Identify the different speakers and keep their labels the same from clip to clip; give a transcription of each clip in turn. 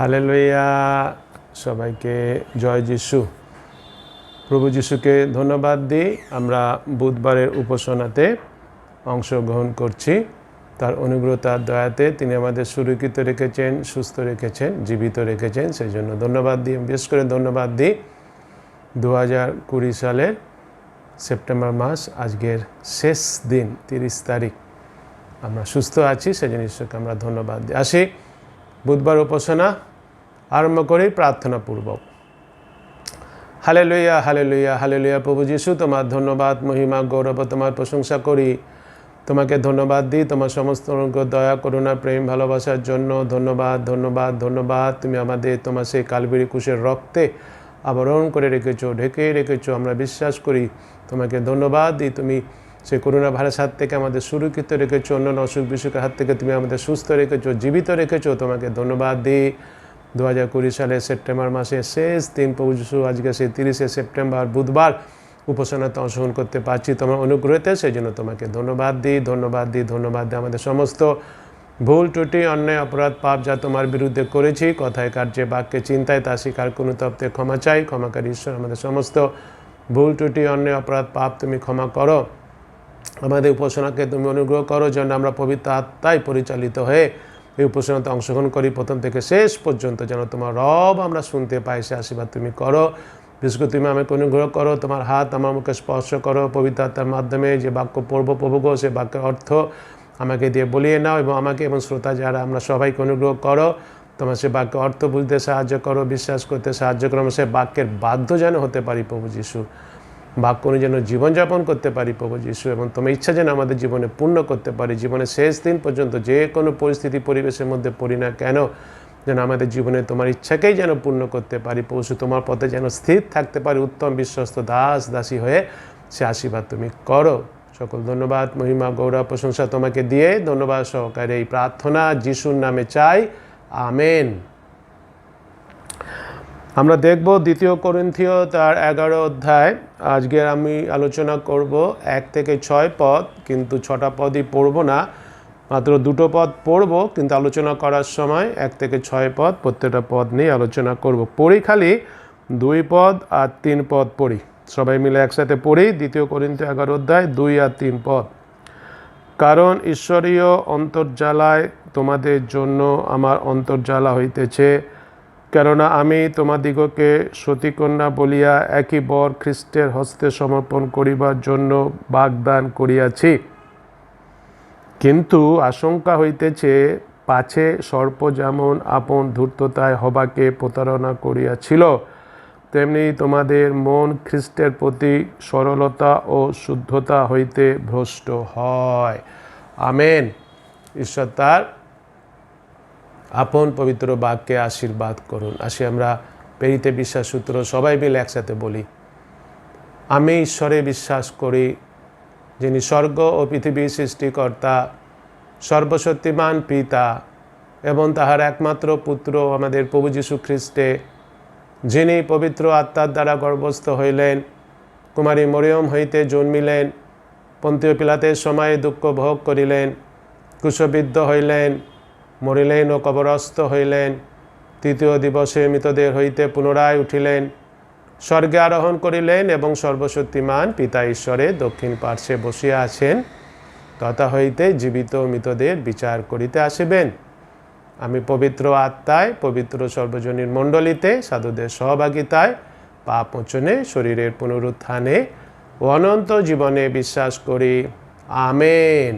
Speaker 1: Hallelujah, সবাইকে জয় যিশু। প্রভু যিশুকে ধন্যবাদ দিই। আমরা বুধবারের উপাসনাতে অংশগ্রহণ করছি। তার অনুগ্রহ, তার দয়াতে তিনি আমাদের সুরক্ষিত রেখেছেন, সুস্থ রেখেছেন, জীবিত রেখেছেন, সেই জন্য ধন্যবাদ দিই। বিশেষ করে ধন্যবাদ দিই 2020 সালের সেপ্টেম্বর মাস, আজকের শেষ দিন 30 তারিখ আমরা সুস্থ আছি, সেই জন্য ঈশ্বরকে আমরা ধন্যবাদ দিই। আসি বুধবার উপাসনা আরম্ভ করি প্রার্থনাপূর্বক। Hallelujah, hallelujah, hallelujah. প্রভু যিশু, তোমার ধন্যবাদ, মহিমা, গৌরব, তোমার প্রশংসা করি। তোমাকে ধন্যবাদ দিই তোমার সমস্ত অনুগ্রহ, দয়া, করুণা, প্রেম, ভালোবাসার জন্য। ধন্যবাদ, ধন্যবাদ, ধন্যবাদ। তুমি আমাদের তোমার সেই কালবেরি ক্রুশের রক্তে আবরণ করে রেখেছো, ঢেকে রেখেছো। আমরা বিশ্বাস করি, তোমাকে ধন্যবাদ দিই। তুমি সেই করোনা ভাইরাস হাত থেকে আমাদের সুরক্ষিত রেখেছো, অন্যান্য অসুখ বিসুখের হাত থেকে তুমি আমাদের সুস্থ রেখেছো, জীবিত রেখেছো। তোমাকে ধন্যবাদ দিই। 2020 সালের সেপ্টেম্বর মাসের শেষ দিন প্রভু যিশু, আজকে সেই 30শে সেপ্টেম্বর বুধবার উপাসনাতে অংশগ্রহণ করতে পারছি তোমার অনুগ্রহতে, সেই জন্য তোমাকে ধন্যবাদ দিই, ধন্যবাদ দিই, ধন্যবাদ দিই। আমাদের সমস্ত ভুল ত্রুটি, অন্যায়, অপরাধ, পাপ যা তোমার বিরুদ্ধে করেছি, কথায়, কার্যে, বাক্যে, চিন্তায়, তা স্বীকার অনুতপ্তে ক্ষমা চাই। ক্ষমাকারী ঈশ্বর, আমাদের সমস্ত ভুল ত্রুটি, অন্যায়, অপরাধ, পাপ তুমি ক্ষমা করো। আমাদের উপাসনাকে তুমি অনুগ্রহ করো যেন আমরা পবিত্র আত্মায় পরিচালিত হয়ে এই উপাসনাতে অংশগ্রহণ করি প্রথম থেকে শেষ পর্যন্ত, যেন তোমার রব আমরা শুনতে পাই। সে আশীর্বাদ তুমি করো। বিশেষ করে তুমি আমাকে অনুগ্রহ করো, তোমার হাত আমার মুখে স্পর্শ করো। পবিত্র আত্মার মাধ্যমে যে বাক্য পড়ব প্রভু গো, সে বাক্যের অর্থ আমাকে দিয়ে বলিয়ে নাও এবং আমাকে এবং শ্রোতা যারা আমরা সবাইকে অনুগ্রহ করো। তোমার সে বাক্যের অর্থ বুঝতে সাহায্য করো, বিশ্বাস করতে সাহায্য করো। আমরা সে বাক্যের বাধ্য যেন হতে পারি প্রভু যিশু, বাক্য অনুযায়ী যেন জীবনযাপন করতে পারি প্রভু যিশু, এবং তোমার ইচ্ছা যেন আমাদের জীবনে পূর্ণ করতে পারি। জীবনের শেষ দিন পর্যন্ত যে কোনো পরিস্থিতি পরিবেশের মধ্যে পড়ি না কেন, যেন আমাদের জীবনে তোমার ইচ্ছাকেই যেন পূর্ণ করতে পারি প্রভু। তোমার পথে যেন স্থির থাকতে পারি, উত্তম বিশ্বস্ত দাস দাসী হয়ে। সে আশীর্বাদ তুমি করো। সকল ধন্যবাদ, মহিমা, গৌরব, প্রশংসা তোমাকে দিয়ে ধন্যবাদ সহকারে এই প্রার্থনা যিশুর নামে চাই, আমেন। আমরা দেখব 2 করিন্থীয় তার 11 অধ্যায়। আজকে আমি আলোচনা করব 1 থেকে 6 পদ, কিন্তু 6টা পদই পড়ব না, মাত্র 2টো পদ পড়ব। কিন্তু আলোচনা করার সময় 1 থেকে 6 পদ, প্রত্যেকটা পদ নিয়ে আলোচনা করব। পড়ি খালি 2 পদ আর 3 পদ পড়ি, সবাই মিলে একসাথে পড়ি। 2 করিন্থীয় 11 অধ্যায় 2 আর 3 পদ। কারণ ঈশ্বরীয় অন্তর্জ্বালায় তোমাদের জন্য আমার অন্তর্জ্বালা হইতেছে, কেননা আমি তোমাদিগকে সতীকন্যা বলিয়া একই বর খ্রিস্টের হস্তে সমর্পণ করিবার জন্য বাগদান করিয়াছি। কিন্তু আশঙ্কা হইতেছে, পাছে সর্প যেমন আপন ধূর্ততায় হবাকে প্রতারণা করিয়াছিল, তেমনি তোমাদের মন খ্রিস্টের প্রতি সরলতা ও শুদ্ধতা হইতে ভ্রষ্ট হয়। আমেন। ঈশ্বর তার আপন পবিত্র বাক্যে আশীর্বাদ করুন। আসি আমরা পেরিতে বিশ্বাস সূত্র সবাই মিলে একসাথে বলি। আমি ঈশ্বরে বিশ্বাস করি, যিনি স্বর্গ ও পৃথিবীর সৃষ্টিকর্তা, সর্বশক্তিমান পিতা এবং তাহার একমাত্র পুত্র আমাদের প্রভু যীশু খ্রিস্টে, যিনি পবিত্র আত্মার দ্বারা গর্ভস্থ হইলেন, কুমারী মরিয়ম হইতে জন্মিলেন, পন্তীয় পিলাতের সময়ে দুঃখ ভোগ করিলেন, ক্রুশবিদ্ধ হইলেন, মরিলেন ও কবরস্থ হইলেন, 3য় দিবসে মৃতদের হইতে পুনরায় উঠিলেন, স্বর্গে আরোহণ করিলেন এবং সর্বশক্তিমান পিতা ঈশ্বরের দক্ষিণ পার্শ্বে বসিয়া আছেন, তথা হইতে জীবিত মৃতদের বিচার করিতে আসিবেন। আমি পবিত্র আত্মায়, পবিত্র সর্বজনীন মণ্ডলীতে, সাধুদের সহভাগিতায়, পাপ মোচনে, শরীরের পুনরুত্থানে ও অনন্ত জীবনে বিশ্বাস করি। আমেন।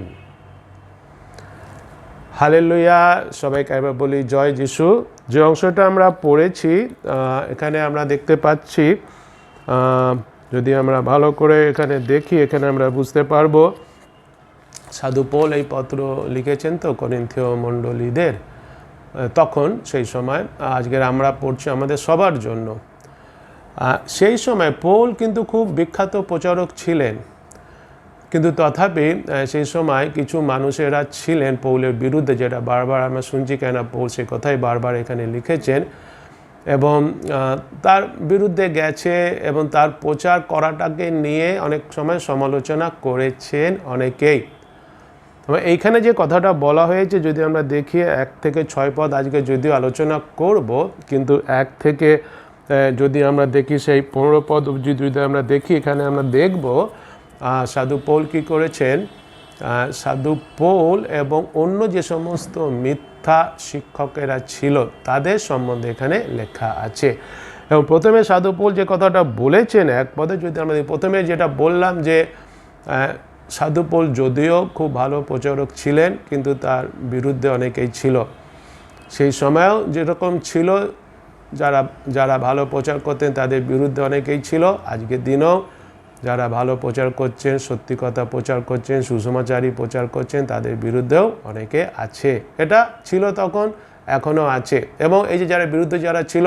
Speaker 1: হালেলুয়া। সবাইকে একবার বলি জয় যিশু। যে অংশটা আমরা পড়েছি, এখানে আমরা দেখতে পাচ্ছি, যদি আমরা ভালো করে এখানে দেখি, এখানে আমরা বুঝতে পারবো সাধু পৌল এই পত্র লিখেছেন তো করিন্থীয় মণ্ডলীদের, তখন সেই সময়, আজকের আমরা পড়ছি আমাদের সবার জন্য। সেই সময় পৌল কিন্তু খুব বিখ্যাত প্রচারক ছিলেন, কিন্তু তথাপি সেই সময় কিছু মানুষেরা ছিলেন পৌলের বিরুদ্ধে, যেটা বারবার আমরা শুনছি, কেন পৌল সে কথাই বারবার এখানে লিখেছেন, এবং তার বিরুদ্ধে গেছে এবং তার প্রচার করাটাকে নিয়ে অনেক সময় সমালোচনা করেছেন অনেকেই। তবে এইখানে যে কথাটা বলা হয়েছে যদি আমরা দেখি 1 থেকে 6 পদ আজকে যদিও আলোচনা করব, কিন্তু 1 থেকে যদি আমরা দেখি সেই 15 পদ যদি আমরা দেখি, এখানে আমরা দেখব সাধু পৌল কী করেছেন। সাধু পৌল এবং অন্য যে সমস্ত মিথ্যা শিক্ষকেরা ছিল তাদের সম্বন্ধে এখানে লেখা আছে। এবং প্রথমে সাধু পৌল যে কথাটা বলেছেন 1 পদে যদি আমরা প্রথমে যেটা বললাম যে সাধু পৌল যদিও খুব ভালো প্রচারক ছিলেন, কিন্তু তার বিরুদ্ধে অনেকেই ছিল। সেই সময়ও যেরকম ছিল, যারা ভালো প্রচার করতেন তাদের বিরুদ্ধে অনেকেই ছিল। আজকের দিনেও যারা ভালো প্রচার করছেন, সত্যি কথা প্রচার করছেন, সুসমাচারী প্রচার করছেন, তাদের বিরুদ্ধেও অনেকে আছে। এটা ছিল তখন, এখনও আছে। এবং এই যে যারা বিরুদ্ধে যারা ছিল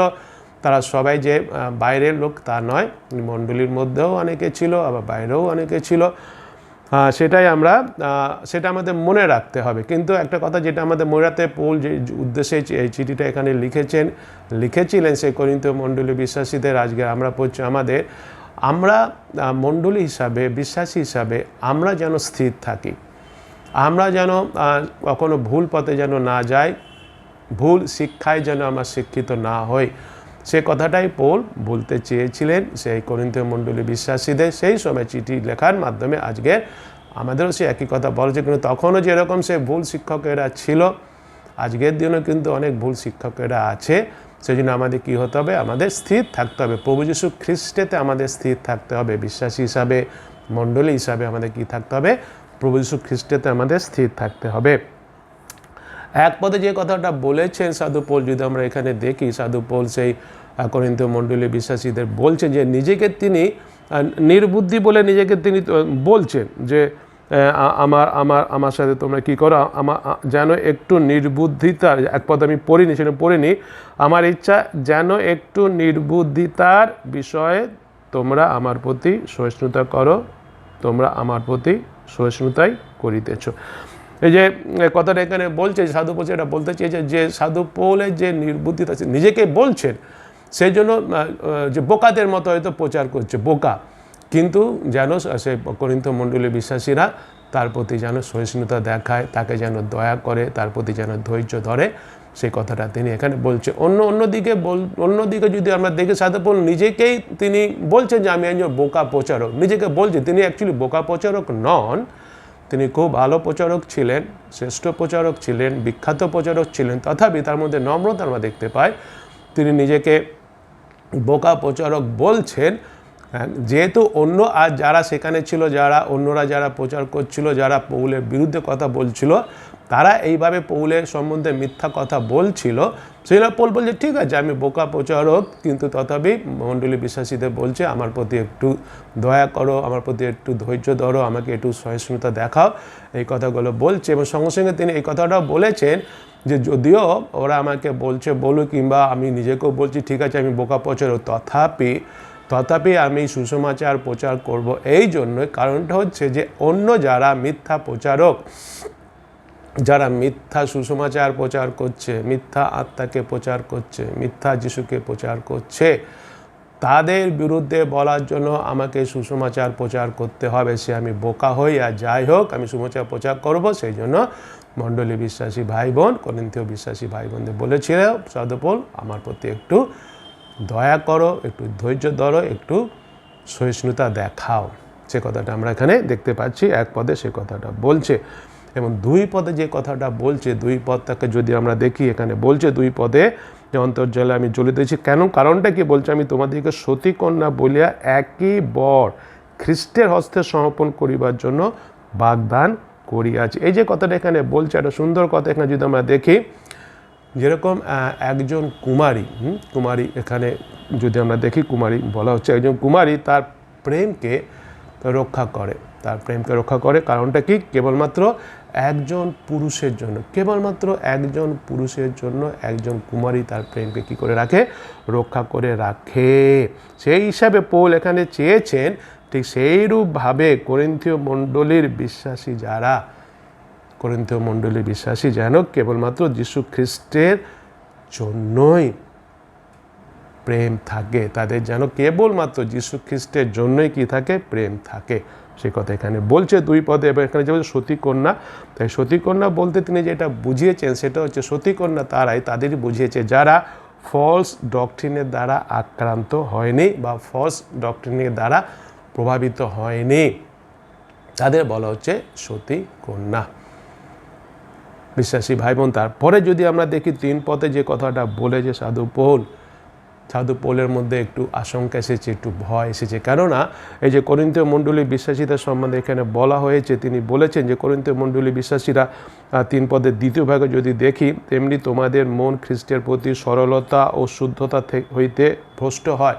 Speaker 1: তারা সবাই যে বাইরের লোক তা নয়, মণ্ডলীর মধ্যেও অনেকে ছিল, আবার বাইরেও অনেকে ছিল। সেটা আমাদের মনে রাখতে হবে। কিন্তু একটা কথা যেটা আমাদের মনে রাখতে, পৌল যে উদ্দেশ্যে এই চিঠিটা এখানে লিখেছিলেন সেই করিন্থীয় মণ্ডলী বিশ্বাসীদের, আজকে আমরা পড়ছি আমরা মণ্ডলী হিসাবে, বিশ্বাসী হিসাবে আমরা যেন স্থির থাকি, আমরা যেন কখনো ভুল পথে যেন না যাই, ভুল শিক্ষায় যেন আমরা শিক্ষিত না হই, সে কথাটাই পৌল বলতে চেয়েছিলেন সেই করিন্থীয় মণ্ডলী বিশ্বাসীদের। সেই সময় চিঠি লেখার মাধ্যমে আজকে আমাদেরও সে একই কথা বলছে। কিন্তু তখনও যেরকম সে ভুল শিক্ষকেরা ছিল, আজকের দিনও কিন্তু অনেক ভুল শিক্ষকেরা আছে। সেই জন্য আমাদের কী হতে হবে, আমাদের স্থির থাকতে হবে, প্রভু যীশু খ্রিস্টেতে আমাদের স্থির থাকতে হবে। বিশ্বাসী হিসাবে, মণ্ডলী হিসাবে আমাদের কী থাকতে হবে, প্রভু যীশু খ্রিস্টেতে আমাদের স্থির থাকতে হবে। 1 পদে যে কথাটা বলেছেন সাধু পৌল, যদি আমরা এখানে দেখি, সাধু পৌল সেই করিন্থীয় মণ্ডলী বিশ্বাসীদের বলছেন যে নিজেকে তিনি নির্বুদ্ধি বলে নিজেকে তিনি বলছেন যে আমার সাথে তোমরা কী করো, যেন একটু নির্বুদ্ধিতার, 1 পদ আমি পড়িনি, সেটা পড়িনি, আমার ইচ্ছা যেন একটু নির্বুদ্ধিতার বিষয়ে তোমরা আমার প্রতি সহিষ্ণুতা করো, তোমরা আমার প্রতি সহিষ্ণুতাই করিতেছ। এই যে কথাটা এখানে বলছে সাধু পৌল, এটা বলতে চেয়েছে যে সাধু পৌলের যে নির্বুদ্ধিতা নিজেকে বলছেন, সেই জন্য যে বোকাদের মতো হয়তো প্রচার করছে, বোকা, কিন্তু যেন সে করিন্থীয় মণ্ডলী বিশ্বাসীরা তার প্রতি যেন সহিষ্ণুতা দেখায়, তাকে যেন দয়া করে, তার প্রতি যেন ধৈর্য ধরে, সেই কথাটা তিনি এখানে বলছে। অন্যদিকে যদি আমরা দেখি, সাধু পৌল নিজেকেই তিনি বলছেন যে আমি একজন বোকা প্রচারক, নিজেকে বলছে। তিনি অ্যাকচুয়ালি বোকা প্রচারক নন, তিনি খুব ভালো প্রচারক ছিলেন, শ্রেষ্ঠ প্রচারক ছিলেন, বিখ্যাত প্রচারক ছিলেন। তথাপি তার মধ্যে নম্রতা আমরা দেখতে পাই। তিনি নিজেকে বোকা প্রচারক বলছেন, যেহেতু অন্য আর যারা সেখানে ছিল, অন্যরা যারা প্রচার করছিল, যারা পৌলের বিরুদ্ধে কথা বলছিল, তারা এইভাবে পৌলের সম্বন্ধে মিথ্যা কথা বলছিল। সেটা পৌল বলছে ঠিক আছে আমি বোকা প্রচারক, কিন্তু তথাপি মণ্ডলী বিশ্বাসীদের বলছে আমার প্রতি একটু দয়া করো, আমার প্রতি একটু ধৈর্য ধরো, আমাকে একটু সহিষ্ণুতা দেখাও, এই কথাগুলো বলছে। এবং সঙ্গে সঙ্গে তিনি এই কথাটাও বলেছেন যে যদিও ওরা আমাকে বলছে বলুক, কিংবা আমি নিজেকেও বলছি ঠিক আছে আমি বোকা প্রচারক, তথাপি আমি সুসমাচার প্রচার করব। এই জন্যই, কারণটা হচ্ছে যে অন্য যারা মিথ্যা প্রচারক, যারা মিথ্যা সুসমাচার প্রচার করছে, মিথ্যা আত্মাকে প্রচার করছে, মিথ্যা যিশুকে প্রচার করছে, তাদের বিরুদ্ধে বলার জন্য আমাকে সুসমাচার প্রচার করতে হবে। সে আমি বোকা হই আর যাই হোক, আমি সুসমাচার প্রচার করব। সেই জন্য মণ্ডলী বিশ্বাসী ভাই বোন, করিন্থীয় বিশ্বাসী ভাই বোনদের বলেছিল সাধু পৌল আমার প্রতি একটু দয়া করো, একটু ধৈর্য ধরো, একটু সহিষ্ণুতা দেখাও। সে কথাটা আমরা এখানে দেখতে পাচ্ছি। 1 পদে সে কথাটা বলছে। এবং 2 পদে যে কথাটা বলছে, 2 পদটাকে যদি আমরা দেখি, এখানে বলছে 2 পদে যে অন্তর্জলে আমি জ্বলিতেছি। কারণটা কি বলছে, আমি তোমাদেরকে সতী কন্যা বলিয়া একই বর খ্রিস্টের হস্তে সমর্পণ করিবার জন্য বাগদান করিয়াছি। এই যে কথাটা এখানে বলছে, একটা সুন্দর কথা। এখানে যদি আমরা দেখি, যেরকম একজন কুমারী এখানে যদি আমরা দেখি, কুমারী বলা হচ্ছে, একজন কুমারী তার প্রেমকে রক্ষা করে, কারণটা কি, কেবলমাত্র একজন পুরুষের জন্য, একজন কুমারী তার প্রেমকে কী করে রাখে, রক্ষা করে রাখে। সেই হিসাবে পৌল এখানে চেয়েছেন ঠিক সেইরূপভাবে করিন্থীয় মণ্ডলীর বিশ্বাসী যেন কেবলমাত্র যীশু খ্রিস্টের জন্যই প্রেম থাকে, তাদের যেন কেবলমাত্র যীশু খ্রিস্টের জন্যই কি থাকে, প্রেম থাকে। সে কথা এখানে বলছে 2 পদে। এবং এখানে যে সতীকন্যা, তাই সতীকন্যা বলতে তিনি যেটা বুঝিয়েছেন সেটা হচ্ছে সতীকন্যা তাদেরই বুঝিয়েছে যারা ফলস ডক্ট্রিনের দ্বারা আক্রান্ত হয়নি বা ফলস ডক্ট্রিনের দ্বারা প্রভাবিত হয়নি, তাদের বলা হচ্ছে সতী কন্যা। বিশ্বাসী ভাই বোন, তারপরে যদি আমরা দেখি 3 পদে যে কথাটা বলেছে সাধু পৌলের মধ্যে একটু আশঙ্কা এসেছে, একটু ভয় এসেছে। কেননা এই যে করিন্থীয় মণ্ডলী বিশ্বাসীদের সম্বন্ধে এখানে বলা হয়েছে, তিনি বলেছেন যে করিন্থীয় মণ্ডলী বিশ্বাসীরা 3 পদের 2য় ভাগে যদি দেখি, তেমনি তোমাদের মন খ্রিস্টের প্রতি সরলতা ও শুদ্ধতা হইতে ভ্রষ্ট হয়।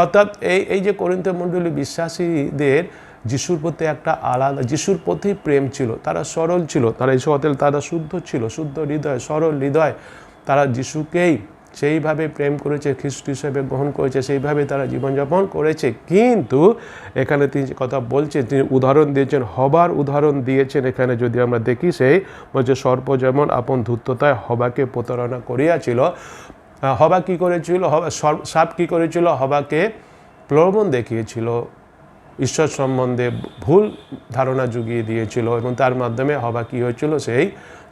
Speaker 1: অর্থাৎ এই যে করিন্থীয় মণ্ডলী বিশ্বাসীদের যিশুর প্রতি একটা আলাদা, যিশুর প্রতি প্রেম ছিল, তারা সরল ছিল, তারা শুদ্ধ ছিল, শুদ্ধ হৃদয়, সরল হৃদয়, তারা যিশুকেই সেইভাবে প্রেম করেছে, খ্রিস্ট হিসেবে গ্রহণ করেছে, সেইভাবে তারা জীবনযাপন করেছে। কিন্তু এখানে তিনি যে কথা বলছেন, তিনি উদাহরণ দিয়েছেন, হবার উদাহরণ দিয়েছেন। এখানে যদি আমরা দেখি, সেই বলছে সর্প যেমন আপন ধূর্ততায় হবাকে প্রতারণা করিয়াছিল। হবা কী করেছিল? সাপ কী করেছিল? হবাকে প্রলোভন দেখিয়েছিল, ঈশ্বর সম্বন্ধে ভুল ধারণা জুগিয়ে দিয়েছিল এবং তার মাধ্যমে হবা কী হয়েছিল? সেই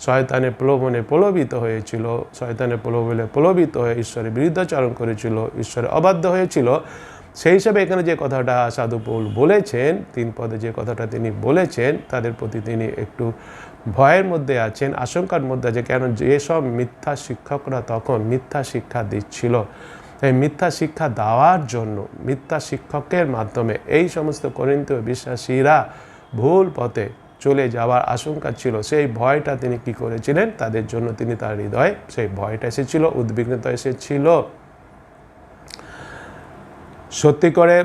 Speaker 1: শয়তানের প্রলোভনে প্রলোভিত হয়েছিল, শয়তানের প্রলোভনে প্রলোভিত হয়ে ঈশ্বরের বিরুদ্ধাচরণ করেছিল, ঈশ্বরে অবাধ্য হয়েছিল। সেই হিসাবে এখানে যে কথাটা সাধু পৌল বলেছেন, 3 পদে যে কথাটা তিনি বলেছেন, তাদের প্রতি তিনি একটু ভয়ের মধ্যে আছেন, আশঙ্কার মধ্যে আছে। কেন? যেসব মিথ্যা শিক্ষকরা তখন মিথ্যা শিক্ষা দিচ্ছিল, এই মিথ্যা শিক্ষা দেওয়ার জন্য, মিথ্যা শিক্ষকের মাধ্যমে এই সমস্ত করিন্থীয় বিশ্বাসীরা ভুল পথে চলে যাওয়ার আশঙ্কা ছিল। সেই ভয়টা তিনি কি করেছিলেন? তাদের জন্য তিনি তার হৃদয়ে সেই ভয়টা এসেছিল, উদ্বিগ্নতা এসেছিল। সত্যি করে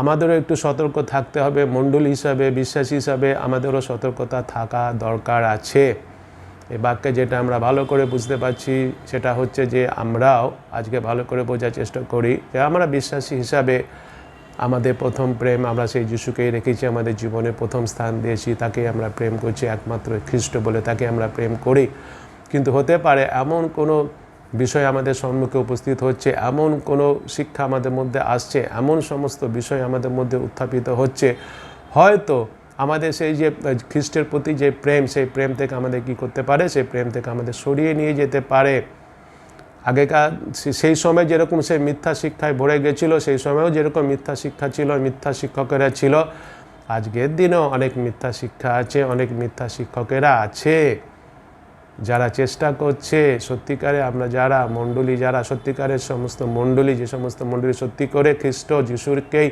Speaker 1: আমাদেরও একটু সতর্ক থাকতে হবে, মণ্ডলী হিসাবে, বিশ্বাসী হিসাবে আমাদেরও সতর্কতা থাকা দরকার আছে। এই বাক্যে যেটা আমরা ভালো করে বুঝতে পারছি সেটা হচ্ছে যে আমরাও আজকে ভালো করে বোঝার চেষ্টা করি যে আমরা বিশ্বাসী হিসাবে আমাদের প্রথম প্রেম, আমরা সেই যিশুকেই রেখেছি, আমাদের জীবনে প্রথম স্থান দিয়েছি, তাকে আমরা প্রেম করছি, একমাত্র খ্রিস্ট বলে তাকে আমরা প্রেম করি। কিন্তু হতে পারে এমন কোনো বিষয় আমাদের সম্মুখে উপস্থিত হচ্ছে, এমন কোনো শিক্ষা আমাদের মধ্যে আসছে, এমন সমস্ত বিষয় আমাদের মধ্যে উত্থাপিত হচ্ছে, হয়তো আমাদের সেই যে খ্রিস্টের প্রতি যে প্রেম, সেই প্রেম থেকে আমাদের কি করতে পারে? সেই প্রেম থেকে আমাদের সরিয়ে নিয়ে যেতে পারে। আগেকার সেই সময় যেরকম সেই মিথ্যা শিক্ষায় ভরে গেছিল, সেই সময়ও যেরকম মিথ্যা শিক্ষা ছিল, মিথ্যা শিক্ষকেরা ছিল, আজকের দিনেও অনেক মিথ্যা শিক্ষা আছে, অনেক মিথ্যা শিক্ষকেরা আছে যারা চেষ্টা করছে সত্যিকারে আমরা যারা মণ্ডলী, যারা সত্যিকারের সমস্ত মণ্ডলী, যে সমস্ত মণ্ডলী সত্যি করে খ্রিস্ট যিশুকেই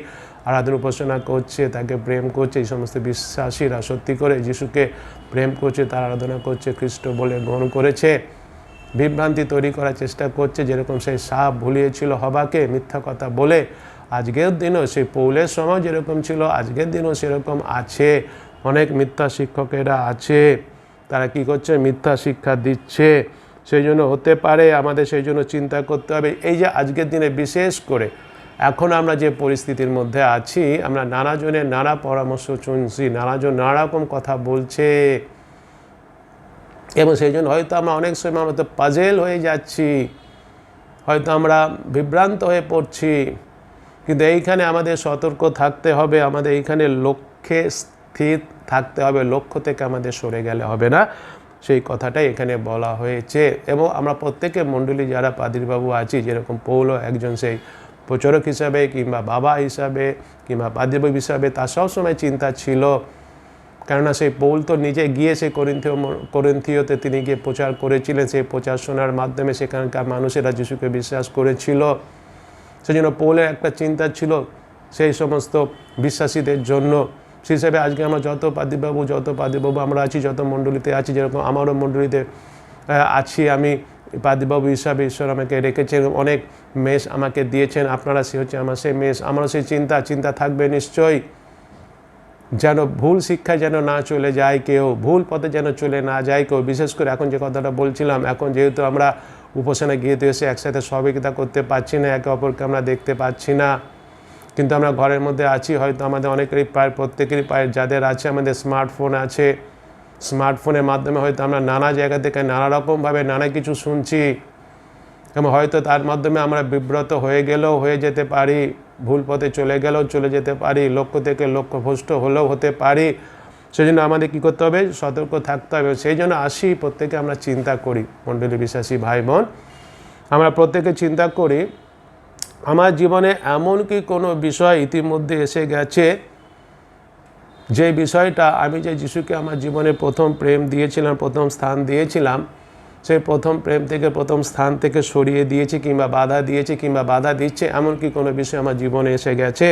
Speaker 1: আরাধনা উপাসনা করছে, তাকে প্রেম করছে, এই সমস্ত বিশ্বাসীরা সত্যি করে যিশুকে প্রেম করছে, তার আরাধনা করছে, খ্রিস্ট বলে গ্রহণ করেছে, বিভ্রান্তি তৈরি করার চেষ্টা করছে, যেরকম সেই সাপ ভুলিয়েছিল হবাকে মিথ্যা কথা বলে। আজকের দিনও সেই পৌলের সময় যেরকম ছিল, আজকের দিনও সেরকম আছে, অনেক মিথ্যা শিক্ষকেরা আছে, তারা কি করছে? মিথ্যা শিক্ষা দিচ্ছে। সেই জন্য হতে পারে আমাদের সেই জন্য চিন্তা করতে হবে, এই যে আজকের দিনে বিশেষ করে এখন আমরা যে পরিস্থিতির মধ্যে আছি, আমরা নানা জনের নানা পরামর্শ শুনছি, নানাজন নানা রকম কথা বলছে, এবং সেই জন্য হয়তো আমরা অনেক সময় আমরা তো পাজেল হয়ে যাচ্ছি, হয়তো আমরা বিভ্রান্ত হয়ে পড়ছি। কিন্তু এইখানে আমাদের সতর্ক থাকতে হবে, আমাদের এইখানে লক্ষ্যে স্থির থাকতে হবে, লক্ষ্য থেকে আমাদের সরে গেলে হবে না, সেই কথাটাই এখানে বলা হয়েছে। এবং আমরা প্রত্যেকে মণ্ডলী যারা পাদ্রীবাবু আছি, যেরকম পৌলও একজন সেই প্রচারক হিসাবে কিংবা বাবা হিসাবে কিংবা পাদ্রীবাবু হিসাবে তার সবসময় চিন্তা ছিল। কেননা সেই পৌল তো নিজে গিয়ে সেই করিন্থীয়তে তিনি গিয়ে প্রচার করেছিলেন, সেই প্রচার শোনার মাধ্যমে সেখানকার মানুষেরা যিশুকে বিশ্বাস করেছিল। সেই জন্য পৌলের একটা চিন্তা ছিল সেই সমস্ত বিশ্বাসীদের জন্য। সেই হিসাবে আজকে আমরা যত পাদ্রীবাবু আমরা আছি, যত মণ্ডলীতে আছি, যেরকম আমারও মণ্ডলীতে আছি, আমি পাদ্রীবাবু হিসাবে ঈশ্বর আমাকে রেখেছেন, অনেক মেষ আমাকে দিয়েছেন, আপনারা সে হচ্ছে আমার সেই মেষ। আমারও সেই চিন্তা থাকবে নিশ্চয়ই, যেন ভুল শিক্ষায় যেন না চলে যায় কেউ, ভুল পথে যেন চলে না যায় কেউ। বিশেষ করে এখন যে কথাটা বলছিলাম, এখন যেহেতু আমরা উপাসনা গিয়ে এসে একসাথে সহযোগিতা করতে পারছি না, একে অপরকে আমরা দেখতে পাচ্ছি না, কিন্তু আমরা ঘরের মধ্যে আছি, হয়তো আমাদের অনেকেরই প্রায় প্রত্যেকেরই প্রায় যাদের আছে আমাদের স্মার্টফোন আছে, স্মার্টফোনের মাধ্যমে হয়তো আমরা নানা জায়গা থেকে নানা রকমভাবে নানা কিছু শুনছি, এবং হয়তো তার মাধ্যমে আমরা বিব্রত হয়ে গেলেও হয়ে যেতে পারি, ভুল পথে চলে গেলেও চলে যেতে পারি, লক্ষ্য থেকে লক্ষ্যভ্রষ্ট হলেও হতে পারি। সেই জন্য আমাদের কী করতে হবে? সতর্ক থাকতে হবে। সেই জন্য আসি প্রত্যেকে আমরা চিন্তা করি, মণ্ডলী বিশ্বাসী ভাই বোন, আমরা প্রত্যেকে চিন্তা করি আমার জীবনে এমন কি কোনো বিষয় ইতিমধ্যে এসে গেছে যে বিষয়টা আমি যে যিশুকে আমার জীবনে প্রথম প্রেম দিয়েছিলাম, প্রথম স্থান দিয়েছিলাম, সেই প্রথম প্রেম থেকে প্রথম স্থান থেকে সরিয়ে দিয়েছি কিংবা বাধা দিয়েছি কিংবা বাধা দিচ্ছে, এমন কি কোনো বিষয় আমার জীবনে এসে গেছে?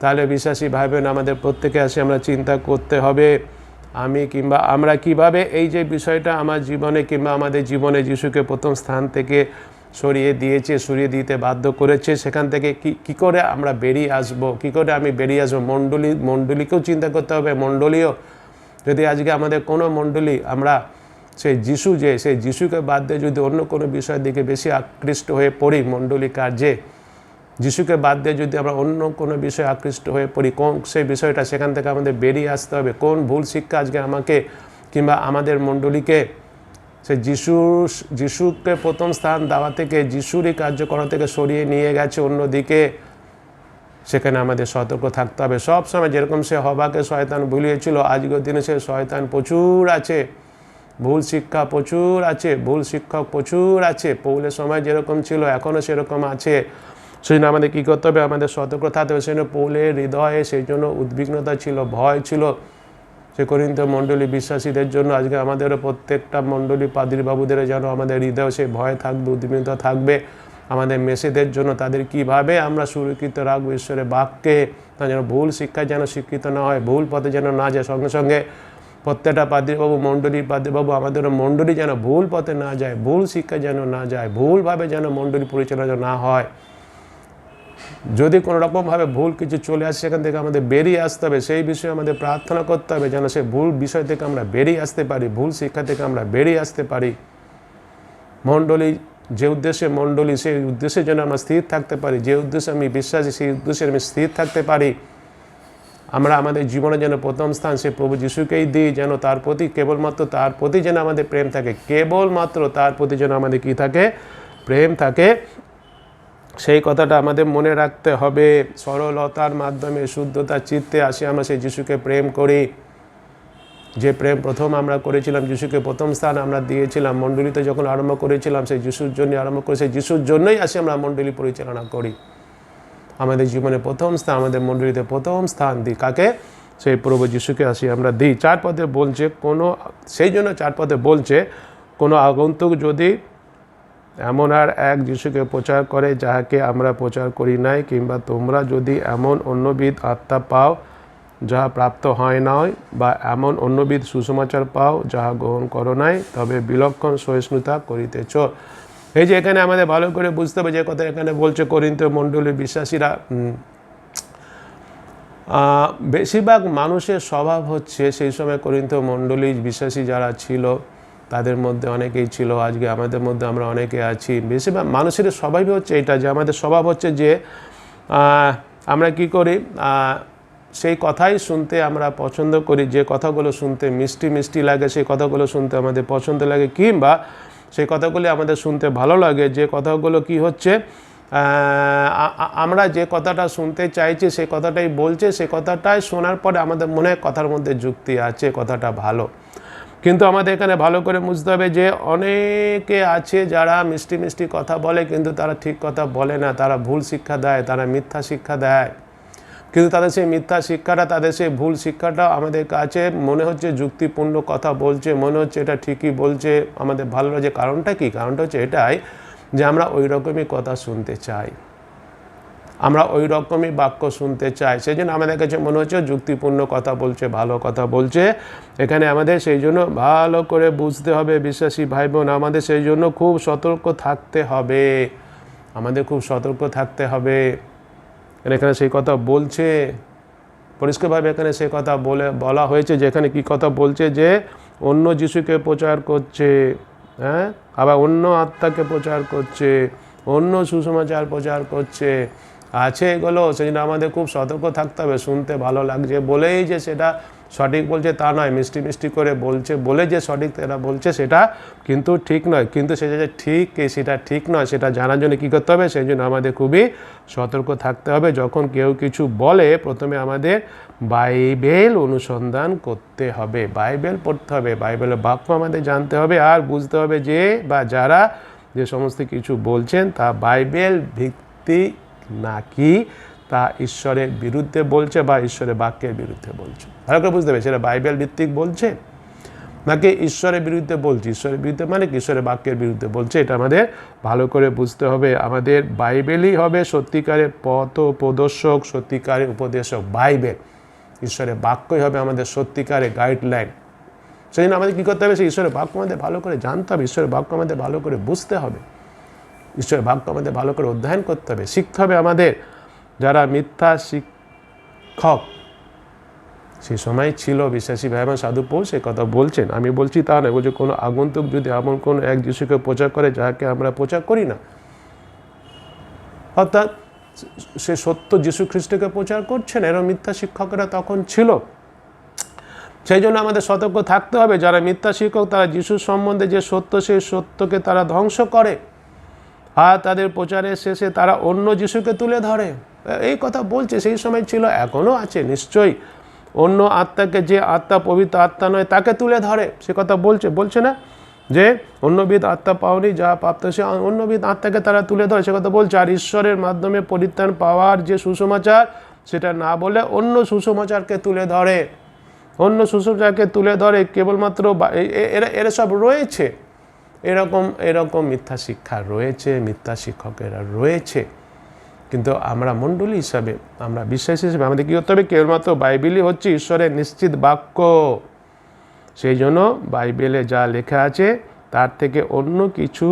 Speaker 1: তাহলে বিশ্বাসী ভাই বোন আমাদের প্রত্যেকে আসে আমরা চিন্তা করতে হবে আমি কিংবা আমরা কিভাবে এই যে বিষয়টা আমার জীবনে কিংবা আমাদের জীবনে যিশুকে প্রথম স্থান থেকে সরিয়ে দিয়েছে, সরিয়ে দিতে বাধ্য করেছে, সেখান থেকে কি করে আমরা বেরিয়ে আসব, কি করে আমি বেরিয়ে আসবো? মণ্ডলীকেও চিন্তা করতে হবে। মণ্ডলীও যদি আজকে আমাদের কোনো মণ্ডলী আমরা সেই যিশুকে বাদ দিয়ে যদি অন্য কোনো বিষয়ের দিকে বেশি আকৃষ্ট হয়ে পড়ি, মণ্ডলী কার্যে যিশুকে বাদ দিয়ে যদি আমরা অন্য কোনো বিষয়ে আকৃষ্ট হয়ে পড়ি, কোন সেই বিষয়টা, সেখান থেকে আমাদের বেরিয়ে আসতে হবে। কোন ভুল শিক্ষা আজকে আমাকে কিংবা আমাদের মণ্ডলীকে সেই যিশুকে প্রথম স্থান দেওয়া থেকে, যিশুরই কার্যকরণ থেকে সরিয়ে নিয়ে গেছে অন্যদিকে, সেখানে আমাদের সতর্ক থাকতে হবে। সব সময় যেরকম সে হবাকে শয়তান ভুলিয়েছিল, আজকের দিনে সে শয়তান প্রচুর আছে, ভুল শিক্ষা প্রচুর আছে, ভুল শিক্ষক প্রচুর আছে। পৌলের সময় যেরকম ছিল এখনও সেরকম আছে। সেই জন্য আমাদের কী করতে হবে? আমাদের সতর্ক থাকতে হবে। সেই জন্য পৌলের হৃদয়ে সেই জন্য উদ্বিগ্নতা ছিল, ভয় ছিল। সে করিন্থ মণ্ডলী বিশ্বাসীদের জন্য আজকে আমাদেরও প্রত্যেকটা মণ্ডলী পাদ্রী বাবুদের যেন আমাদের হৃদয়ে সেই ভয় থাকবে, উদ্বিগ্নতা থাকবে। আমাদের মেসেদের জন্য তাদের কিভাবে আমরা সুরক্ষিত রাখবো ঈশ্বরের বাক্যে, তা যেন ভুল শিক্ষায় যেন শিক্ষিত না হয়, ভুল পথে যেন না যায়। সঙ্গে সঙ্গে প্রত্যেকটা পাদ্রীবাবু, পাদ্রীবাবু আমাদেরও মণ্ডলী যেন ভুল পথে না যায়, ভুল শিক্ষায় যেন না যায়, ভুলভাবে যেন মণ্ডলী পরিচালনা না হয়। যদি কোনো রকমভাবে ভুল কিছু চলে আসে সেখান থেকে আমাদের বেরিয়ে আসতে হবে। সেই বিষয়ে আমাদের প্রার্থনা করতে হবে যেন সেই ভুল বিষয় থেকে আমরা বেরিয়ে আসতে পারি, ভুল শিক্ষা থেকে আমরা বেরিয়ে আসতে পারি। মণ্ডলী যে উদ্দেশ্যে মণ্ডলী, সেই উদ্দেশ্যে যেন আমরা স্থির থাকতে পারি। যে উদ্দেশ্যে আমি বিশ্বাসী, সেই উদ্দেশ্যে আমি স্থির থাকতে পারি। আমরা আমাদের জীবনে যেন প্রথম স্থান সে প্রভু যিশুকেই দিই, যেন তার প্রতি কেবলমাত্র তার প্রতি যেন আমাদের প্রেম থাকে, কেবলমাত্র তার প্রতি যেন আমাদের কী থাকে? প্রেম থাকে। সেই কথাটা আমাদের মনে রাখতে হবে। সরলতার মাধ্যমে শুদ্ধতার চিত্তে আসি আমরা সেই যিশুকে প্রেম করি। যে প্রেম প্রথম আমরা করেছিলাম, যিশুকে প্রথম স্থান আমরা দিয়েছিলাম, মণ্ডলীতে যখন আরম্ভ করেছিলাম সেই যিশুর জন্য আরম্ভ করে, সেই যিশুর জন্যই আসি আমরা মণ্ডলী পরিচালনা করি। আমাদের জীবনে প্রথম স্থান, আমাদের মণ্ডলীতে প্রথম স্থান দিই কাকে? সেই প্রভু যিশুকে আসি আমরা দিই। 4 পদে বলছে সেই জন্য 4 পদে বলছে কোনো আগন্তুক যদি এমন আর এক যিশুকে প্রচার করে যাহাকে আমরা প্রচার করি নাই, কিংবা তোমরা যদি এমন অন্যবিধ আত্মা পাও যাহা প্রাপ্ত হয় নাই, বা এমন অন্যবিধ সুসমাচার পাও যাহা গ্রহণ করো নাই, তবে বিলক্ষণ সহিষ্ণুতা করিতেছ। এই যে এখানে আমাদের ভালো করে বুঝতে হবে যে কথা এখানে বলছে করিন্থ মণ্ডলীর বিশ্বাসীরা। বেশিরভাগ মানুষের স্বভাব হচ্ছে, সেই সময় করিন্থ মণ্ডলীর বিশ্বাসী যারা ছিল তাদের মধ্যে অনেকেই ছিল, আজকে আমাদের মধ্যে আমরা অনেকে আছি। বেশিরভাগ মানুষের স্বভাবই হচ্ছে এটা, যে আমাদের স্বভাব হচ্ছে যে আমরা কি করি? সেই কথাই শুনতে আমরা পছন্দ করি, যে কথাগুলো শুনতে মিষ্টি মিষ্টি লাগে সেই কথাগুলো শুনতে আমাদের পছন্দ লাগে, কিংবা সেই কথাগুলি আমাদের শুনতে ভালো লাগে, যে কথাগুলো কি হচ্ছে আমরা যে কথাটা শুনতে চাইছি সেই কথাটাই বলছে, সেই কথাটাই শোনার পরে আমাদের মনে হয় কথার মধ্যে যুক্তি আছে, কথাটা ভালো। কিন্তু আমাদের এখানে ভালো করে বুঝতে হবে যে অনেকে আছে যারা মিষ্টি মিষ্টি কথা বলে কিন্তু তারা ঠিক কথা বলে না, তারা ভুল শিক্ষা দেয়, তারা মিথ্যা শিক্ষা দেয়। কিন্তু তাদের সেই মিথ্যা শিক্ষাটা, তাদের সেই ভুল শিক্ষাটা আমাদের কাছে মনে হচ্ছে যুক্তিপূর্ণ কথা বলছে, মনে হচ্ছে এটা ঠিকই বলছে, আমাদের ভালো লাগে। কারণটা কি? কারণটা হচ্ছে এটাই যে আমরা ওই রকমই কথা শুনতে চাই, আমরা ওই রকমই বাক্য শুনতে চাই। সেই জন্য আমাদের কাছে মনে হচ্ছে যুক্তিপূর্ণ কথা বলছে, ভালো কথা বলছে। এখানে আমাদের সেই জন্য ভালো করে বুঝতে হবে বিশ্বাসী ভাই বোন, আমাদের সেই জন্য খুব সতর্ক থাকতে হবে, আমাদের খুব সতর্ক থাকতে হবে। এখানে সেই কথা বলছে পরিষ্কারভাবে, এখানে সেই কথা বলা হয়েছে যে এখানে কী কথা বলছে, যে অন্য যিশুকে প্রচার করছে, হ্যাঁ, আবার অন্য আত্মাকে প্রচার করছে, অন্য সুসমাচার প্রচার করছে, আছে এগুলো। সেই জন্য আমাদের খুব সতর্ক থাকতে হবে। শুনতে ভালো লাগছে বলেই যে সেটা সঠিক বলছে তা নয়, মিষ্টি মিষ্টি করে বলছে বলে যে সঠিক তারা বলছে সেটা কিন্তু ঠিক নয়। কিন্তু সেটা যে ঠিক সেটা ঠিক নয় সেটা জানার জন্য কী করতে হবে, সেই জন্য আমাদের খুবই সতর্ক থাকতে হবে। যখন কেউ কিছু বলে প্রথমে আমাদের বাইবেল অনুসন্ধান করতে হবে, বাইবেল পড়তে হবে, বাইবেলের বাক্য আমাদের জানতে হবে আর বুঝতে হবে যে বা যারা যে সমস্ত কিছু বলছেন তা বাইবেল ভিত্তিক নাকি তা ঈশ্বরের বিরুদ্ধে বলছে বা ঈশ্বরের বাক্যের বিরুদ্ধে বলছে। ভালো করে বুঝতে হবে সেটা বাইবেল ভিত্তিক বলছে নাকি ঈশ্বরের বিরুদ্ধে বলছে। ঈশ্বরের বিরুদ্ধে মানে কি ঈশ্বরের বাক্যের বিরুদ্ধে বলছে, এটা আমাদের ভালো করে বুঝতে হবে। আমাদের বাইবেলই হবে সত্যিকারের পথ প্রদর্শক, সত্যিকারের উপদেশক। বাইবেল ঈশ্বরের বাক্যই হবে আমাদের সত্যিকারের গাইডলাইন। সেই জন্য আমাদের কী করতে হবে, সেই ঈশ্বরের বাক্য আমাদের ভালো করে জানতে হবে, ঈশ্বরের বাক্য আমাদের ভালো করে বুঝতে হবে, ঈশ্বরের বাক্য আমাদের ভালো করে অধ্যয়ন করতে হবে, শিখতে হবে। আমাদের যারা মিথ্যা শিক্ষক সেই সময় ছিল বিশ্বাসী ভাই এবং সাধু পৌল সে কথা বলছেন, আমি বলছি তা নয়। বলছে কোনো আগন্তুক যদি এমন কোনো এক যিশুকে প্রচার করে যাকে আমরা প্রচার করি না, অর্থাৎ সে সত্য যিশু খ্রিস্টকে প্রচার করছে না, এরকম মিথ্যা শিক্ষকেরা তখন ছিল। সেই জন্য আমাদের সতর্ক থাকতে হবে। যারা মিথ্যা শিক্ষক তারা যিশুর সম্বন্ধে যে সত্য সেই সত্যকে তারা ধ্বংস করে আর তাদের প্রচারের শেষে তারা অন্য যিশুকে তুলে ধরে। এই কথা বলছে, সেই সময় ছিল, এখনও আছে নিশ্চয়ই। অন্য আত্মাকে, যে আত্মা পবিত্র আত্মা নয় তাকে তুলে ধরে, সে কথা বলছে না যে অন্যবিধ আত্মা পাওনি যা প্রাপ্ত সে অন্যবিধ আত্মাকে তারা তুলে ধরে, সে কথা বলছে। আর ঈশ্বরের মাধ্যমে পরিত্রাণ পাওয়ার যে সুসমাচার সেটা না বলে অন্য সুসমাচারকে তুলে ধরে, অন্য সুসমাচারকে তুলে ধরে কেবলমাত্র এরা সব রয়েছে। এরকম মিথ্যা শিক্ষা রয়েছে, মিথ্যা শিক্ষকেরা রয়েছে। কিন্তু আমরা মণ্ডলী হিসাবে, আমরা বিশ্বাসী হিসেবে আমাদের কী করতে হবে, কেবলমাত্র বাইবেলই হচ্ছে ঈশ্বরের নিশ্চিত বাক্য। সেই জন্য বাইবেলে যা লেখা আছে তার থেকে অন্য কিছু